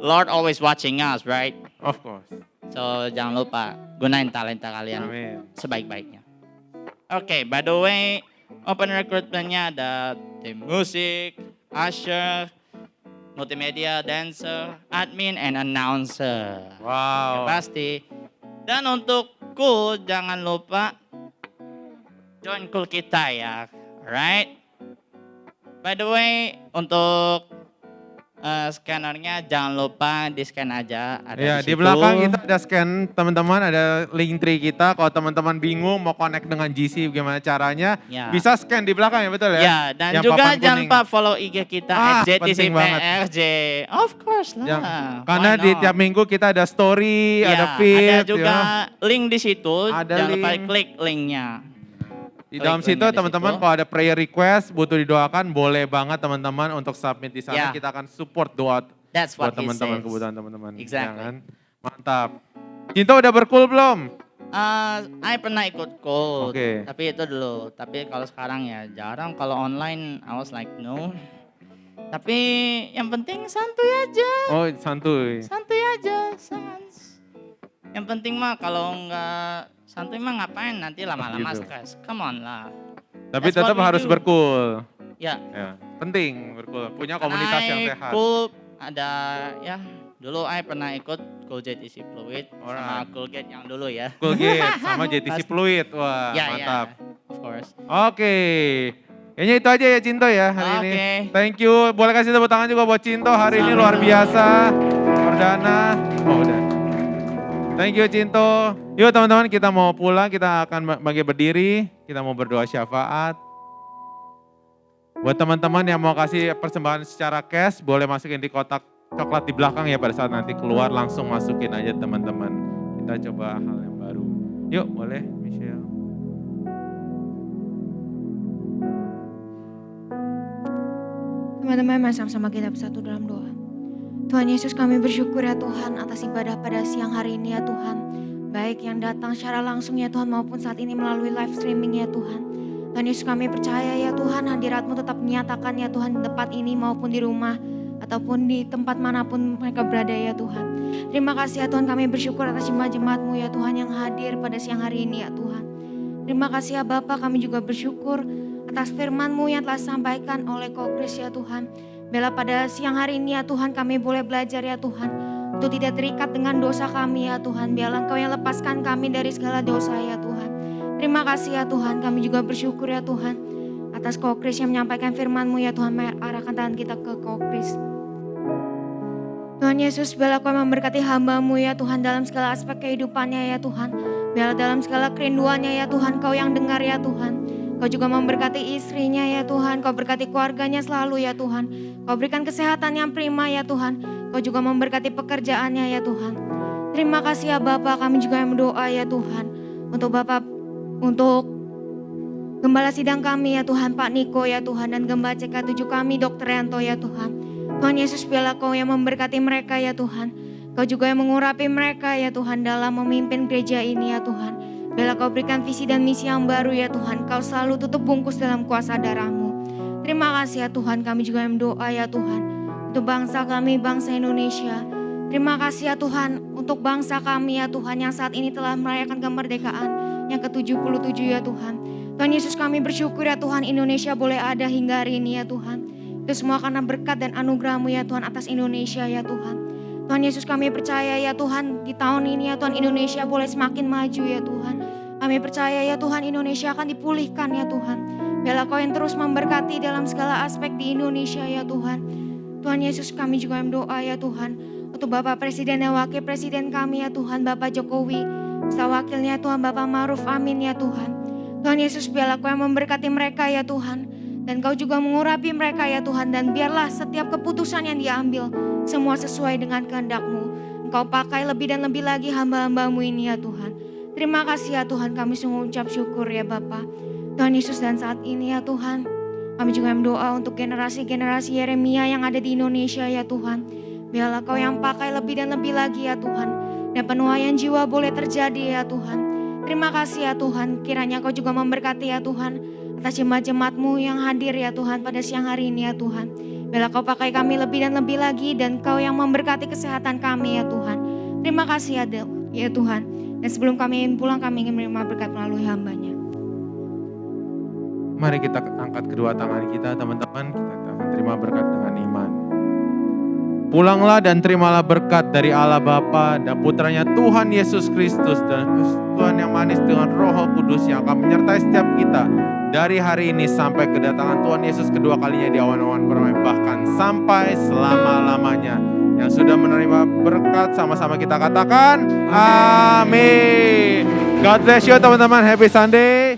E: Lord always watching us, right?
B: Of course.
E: So jangan lupa, gunain talenta kalian sebaik-baiknya. Oke, by the way, open recruitment-nya ada tim musik, usher, multimedia, dancer, admin, and announcer.
B: Wow.
E: Ya, pasti. Dan untuk cool, jangan lupa join cool kita ya. Alright? By the way, untuk scannernya jangan lupa di-scan aja. Ada
B: di belakang kita ada scan teman-teman, ada link tree kita. Kalau teman-teman bingung mau connect dengan GC gimana caranya, bisa scan di belakang ya, betul ya?
E: Ya, dan yang juga jangan lupa follow IG kita @JTCPRJ. Of course lah.
B: Karena di tiap minggu kita ada story, ada feed.
E: Ada juga link di situ, jangan lupa klik linknya.
B: Di dalam situ teman-teman kalau ada prayer request butuh didoakan, boleh banget teman-teman untuk submit di sana. Kita akan support doa buat teman-teman, kebutuhan teman-teman.
E: Exactly.
B: Mantap. Cinto udah berkul belum?
E: I pernah ikut cold,
B: Oke.
E: tapi itu dulu. Tapi kalau sekarang ya jarang. Kalau online, I was like no. Tapi yang penting santuy aja.
B: Oh santuy.
E: Santuy aja, sans. Yang penting mah kalau nggak santuy mah ngapain nanti lama-lama
B: Gitu.
E: stres. Come on lah.
B: Tapi
E: That's what
B: tetap
E: we
B: harus
E: do.
B: berkul.
E: Ya.
B: Ya, penting berkul. Punya komunitas yang sehat.
E: Cool ada ya. Dulu I pernah ikut Cool JTC Fluid sama
B: Alright.
E: Cool Get yang dulu ya.
B: Cool Gate sama JTC
E: Pasti.
B: Fluid. Wah,
E: Ya,
B: mantap.
E: of course.
B: Oke. Kayaknya itu aja ya Cinto ya hari ini.
E: Oke.
B: Thank you. Boleh kasih tepuk tangan juga buat Cinto hari ini luar biasa. Perdana. Oh udah. Thank you Cinto. Yuk teman-teman kita mau pulang. Kita akan bagi berdiri. Kita mau berdoa syafaat. Buat teman-teman yang mau kasih persembahan secara cash. Boleh masukin di kotak coklat di belakang ya pada saat nanti keluar. Langsung masukin aja teman-teman. Kita coba hal yang baru. Yuk boleh Michelle.
C: Teman-teman, mari sama-sama kita bersatu dalam doa. Tuhan Yesus, kami bersyukur ya Tuhan atas ibadah pada siang hari ini ya Tuhan. Baik yang datang secara langsung ya Tuhan maupun saat ini melalui live streaming ya Tuhan. Tuhan Yesus, kami percaya ya Tuhan hadirat-Mu tetap menyatakan ya Tuhan di tempat ini maupun di rumah ataupun di tempat manapun mereka berada ya Tuhan. Terima kasih ya Tuhan, kami bersyukur atas jemaat-jemaat-Mu ya Tuhan yang hadir pada siang hari ini ya Tuhan. Terima kasih ya Bapa, kami juga bersyukur atas firman-Mu yang telah disampaikan oleh Ko Kris ya Tuhan. Bila pada siang hari ini ya Tuhan kami boleh belajar ya Tuhan untuk tidak terikat dengan dosa kami ya Tuhan. Biarlah Engkau yang lepaskan kami dari segala dosa ya Tuhan. Terima kasih ya Tuhan, kami juga bersyukur ya Tuhan atas Ko Kris yang menyampaikan firman-Mu ya Tuhan. Mari arahkan tangan kita ke Ko Kris. Tuhan Yesus, biarlah Kau memberkati hamba-Mu ya Tuhan dalam segala aspek kehidupannya ya Tuhan. Biarlah dalam segala kerinduannya ya Tuhan Kau yang dengar ya Tuhan. Kau juga memberkati istrinya ya Tuhan. Kau berkati keluarganya selalu ya Tuhan. Kau berikan kesehatan yang prima ya Tuhan. Kau juga memberkati pekerjaannya ya Tuhan. Terima kasih ya Bapak, kami juga yang berdoa ya Tuhan. Untuk Bapak, untuk Gembala sidang kami ya Tuhan, Pak Niko ya Tuhan. Dan Gembala CK7 kami, Dr. Yanto ya Tuhan. Tuhan Yesus, biarlah Kau yang memberkati mereka ya Tuhan. Kau juga yang mengurapi mereka ya Tuhan dalam memimpin gereja ini ya Tuhan. Biarlah Kau berikan visi dan misi yang baru ya Tuhan. Kau selalu tutup bungkus dalam kuasa darah-Mu. Terima kasih ya Tuhan, kami juga yang berdoa ya Tuhan. Untuk bangsa kami, bangsa Indonesia. Terima kasih ya Tuhan untuk bangsa kami ya Tuhan yang saat ini telah merayakan kemerdekaan yang ke-77 ya Tuhan. Tuhan Yesus, kami bersyukur ya Tuhan Indonesia boleh ada hingga hari ini ya Tuhan. Itu semua karena berkat dan anugerah-Mu ya Tuhan atas Indonesia ya Tuhan. Tuhan Yesus, kami percaya ya Tuhan di tahun ini ya Tuhan Indonesia boleh semakin maju ya Tuhan. Kami percaya ya Tuhan Indonesia akan dipulihkan ya Tuhan. Biarlah Kau yang terus memberkati dalam segala aspek di Indonesia ya Tuhan. Tuhan Yesus, kami juga berdoa ya Tuhan untuk Bapak Presiden dan Wakil Presiden kami ya Tuhan, Bapak Jokowi, serta wakilnya Tuhan Bapak Ma'ruf Amin ya Tuhan. Tuhan Yesus, biarlah Kau yang memberkati mereka ya Tuhan. Dan Kau juga mengurapi mereka ya Tuhan. Dan biarlah setiap keputusan yang diambil semua sesuai dengan kehendak-Mu. Engkau pakai lebih dan lebih lagi hamba-hamba-Mu ini ya Tuhan. Terima kasih ya Tuhan, kami sungguh ucap syukur ya Bapa. Tuhan Yesus, dan saat ini ya Tuhan, kami juga berdoa untuk generasi-generasi Yeremia yang ada di Indonesia ya Tuhan. Biarlah Kau yang pakai lebih dan lebih lagi ya Tuhan. Dan penuaian jiwa boleh terjadi ya Tuhan. Terima kasih ya Tuhan, kiranya Kau juga memberkati ya Tuhan atas jemaat-jemaat-Mu yang hadir ya Tuhan pada siang hari ini ya Tuhan. Biarlah Kau pakai kami lebih dan lebih lagi dan Kau yang memberkati kesehatan kami ya Tuhan. Terima kasih ya Tuhan. Dan sebelum kami pulang, kami ingin menerima berkat melalui hamba-Nya.
B: Mari kita angkat kedua tangan kita teman-teman. Kita akan terima berkat dengan iman. Pulanglah dan terimalah berkat dari Allah Bapa dan Putranya Tuhan Yesus Kristus dan Tuhan yang manis dengan Roh Kudus yang akan menyertai setiap kita dari hari ini sampai kedatangan Tuhan Yesus kedua kalinya di awan-awan permai, bahkan sampai selama-lamanya. Yang sudah menerima berkat sama-sama kita katakan amin. God bless you teman-teman, happy Sunday.